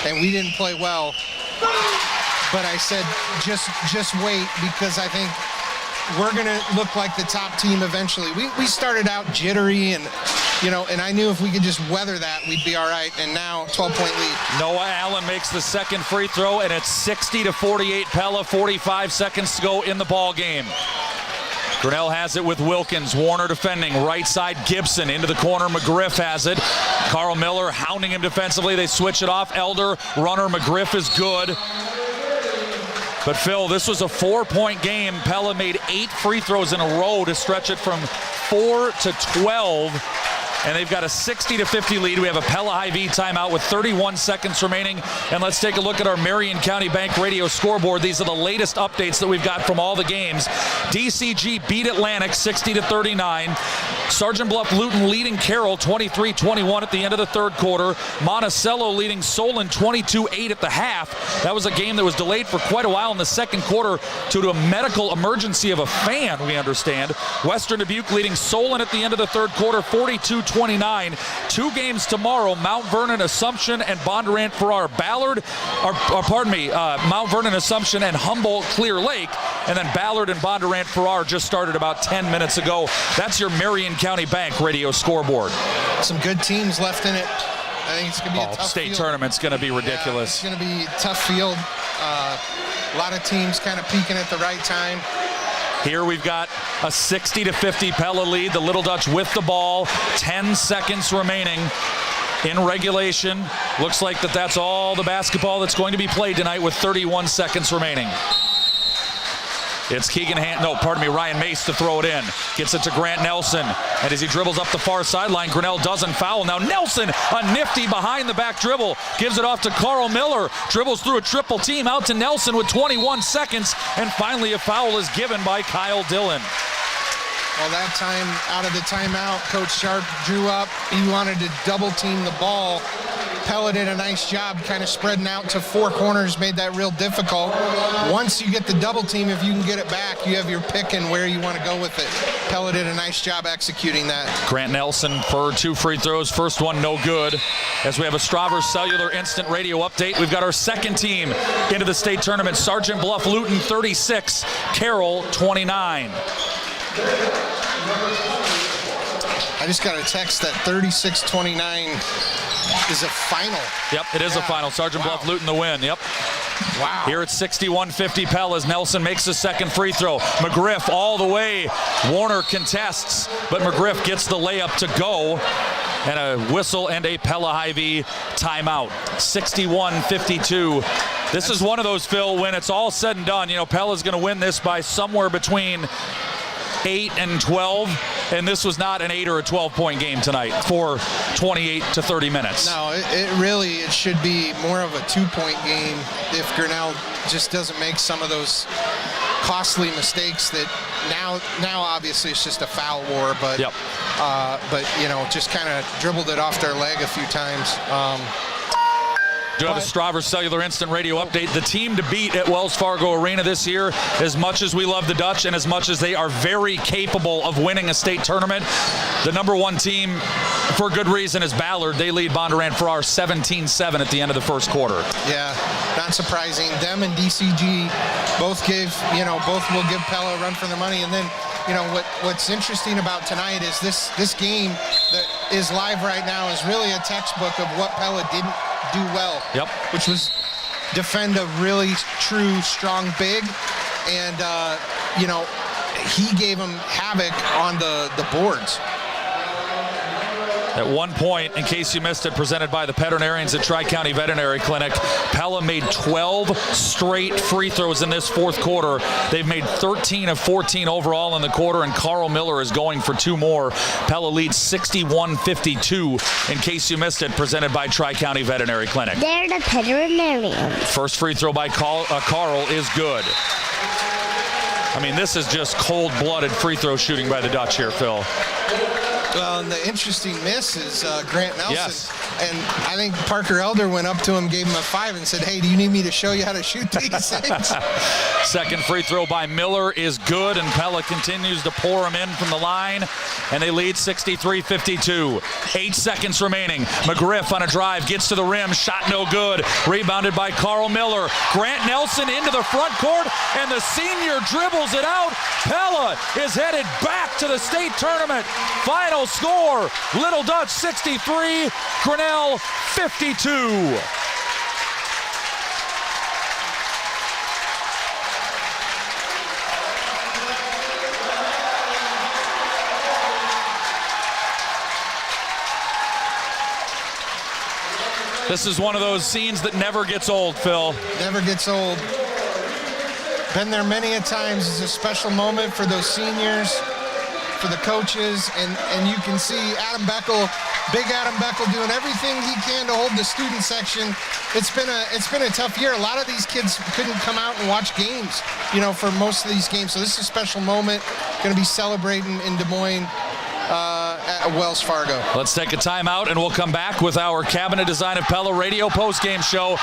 and we didn't play well. But I said, just wait, because I think we're going to look like the top team eventually. We started out jittery, and you know, and I knew if we could just weather that, we'd be all right. And now 12-point lead. Noah Allen makes the second free throw, and it's 60-48 Pella, 45 seconds to go in the ball game. Grinnell has it with Wilkins. Warner defending. Right side, Gibson into the corner. McGriff has it. Carl Miller hounding him defensively. They switch it off. Elder, runner, McGriff is good. But Phil, this was a 4-point game. Pella made 8 free throws in a row to stretch it from 4 to 12. And they've got a 60-50 lead. We have a Pella Hy-Vee timeout with 31 seconds remaining. And let's take a look at our Marion County Bank radio scoreboard. These are the latest updates that we've got from all the games. DCG beat Atlantic 60-39. Sergeant Bluff Luton leading Carroll 23-21 at the end of the third quarter. Monticello leading Solon 22-8 at the half. That was a game that was delayed for quite a while in the second quarter due to a medical emergency of a fan, we understand. Western Dubuque leading Solon at the end of the third quarter 42-29. 2 games tomorrow, Mount Vernon Assumption and Bondurant Farrar. Mount Vernon Assumption and Humboldt Clear Lake, and then Ballard and Bondurant Farrar just started about 10 minutes ago. That's your Marion County Bank radio scoreboard. Some good teams left in it. I think it's going to be a tough state field. tournament's going to be ridiculous. Yeah, it's going to be a tough field. A lot of teams kind of peaking at the right time. Here we've got a 60-50 Pella lead. The Little Dutch with the ball. 10 seconds remaining in regulation. Looks like that's all the basketball that's going to be played tonight with 31 seconds remaining. It's Ryan Mace to throw it in. Gets it to Grant Nelson. And as he dribbles up the far sideline, Grinnell doesn't foul. Now Nelson, a nifty behind the back dribble. Gives it off to Carl Miller. Dribbles through a triple team out to Nelson with 21 seconds. And finally a foul is given by Kyle Dillon. Well, that time out of the timeout, Coach Sharp drew up. He wanted to double team the ball. Pella did a nice job kind of spreading out to 4 corners, made that real difficult. Once you get the double team, if you can get it back, you have your pick and where you want to go with it. Pella did a nice job executing that. Grant Nelson for 2 free throws. First one no good. As we have a Stravers Cellular Instant Radio update, we've got our second team into the state tournament. Sergeant Bluff Luton 36, Carroll 29. I just got a text that 36-29 is a final. Yep, it is a final. Sergeant Bluff Luton the win. Yep. Wow. Here it's 61-50 Pell as Nelson makes the second free throw. McGriff all the way. Warner contests, but McGriff gets the layup to go. And a whistle and a Pella Hy-Vee timeout. 61-52. This is one of those, Phil, when it's all said and done, Pella's going to win this by somewhere between 8 and 12, and this was not an 8 or a 12-point game tonight for 28 to 30 minutes. No, it should be more of a 2-point game if Grinnell just doesn't make some of those costly mistakes that now obviously it's just a foul war, but just kind of dribbled it off their leg a few times. Do have a Stravers Cellular Instant Radio update. The team to beat at Wells Fargo Arena this year, as much as we love the Dutch and as much as they are very capable of winning a state tournament, the number 1 team, for good reason, is Ballard. They lead Bondurant Farrar 17-7 at the end of the first quarter. Yeah, not surprising. Them and DCG both will give Pella a run for their money. And then, what's interesting about tonight is this game that is live right now is really a textbook of what Pella didn't do well, which was defend a really true strong big, and he gave him havoc on the boards. At one point, in case you missed it, presented by the veterinarians at Tri-County Veterinary Clinic, Pella made 12 straight free throws in this fourth quarter. They've made 13 of 14 overall in the quarter, and Carl Miller is going for 2 more. Pella leads 61-52, in case you missed it, presented by Tri-County Veterinary Clinic. They're the veterinarians. First free throw by Carl is good. I mean, this is just cold-blooded free throw shooting by the Dutch here, Phil. Well, and the interesting miss is Grant Nelson. Yes. And I think Parker Elder went up to him, gave him a 5, and said, "Hey, do you need me to show you how to shoot these things?" Second free throw by Miller is good, and Pella continues to pour him in from the line, and they lead 63-52. 8 seconds remaining. McGriff on a drive, gets to the rim, shot no good. Rebounded by Carl Miller. Grant Nelson into the front court, and the senior dribbles it out. Pella is headed back to the state tournament. Final score, Little Dutch 63, Grinnell 52. This is one of those scenes that never gets old, Phil. Never gets old. Been there many a times. It's a special moment for those seniors, for the coaches, and you can see Adam Beckel, big Adam Beckel, doing everything he can to hold the student section. It's been a tough year. A lot of these kids couldn't come out and watch games, for most of these games. So this is a special moment. Going to be celebrating in Des Moines. at Wells Fargo. Let's take a timeout, and we'll come back with our Cabinet Design of Pella radio postgame show.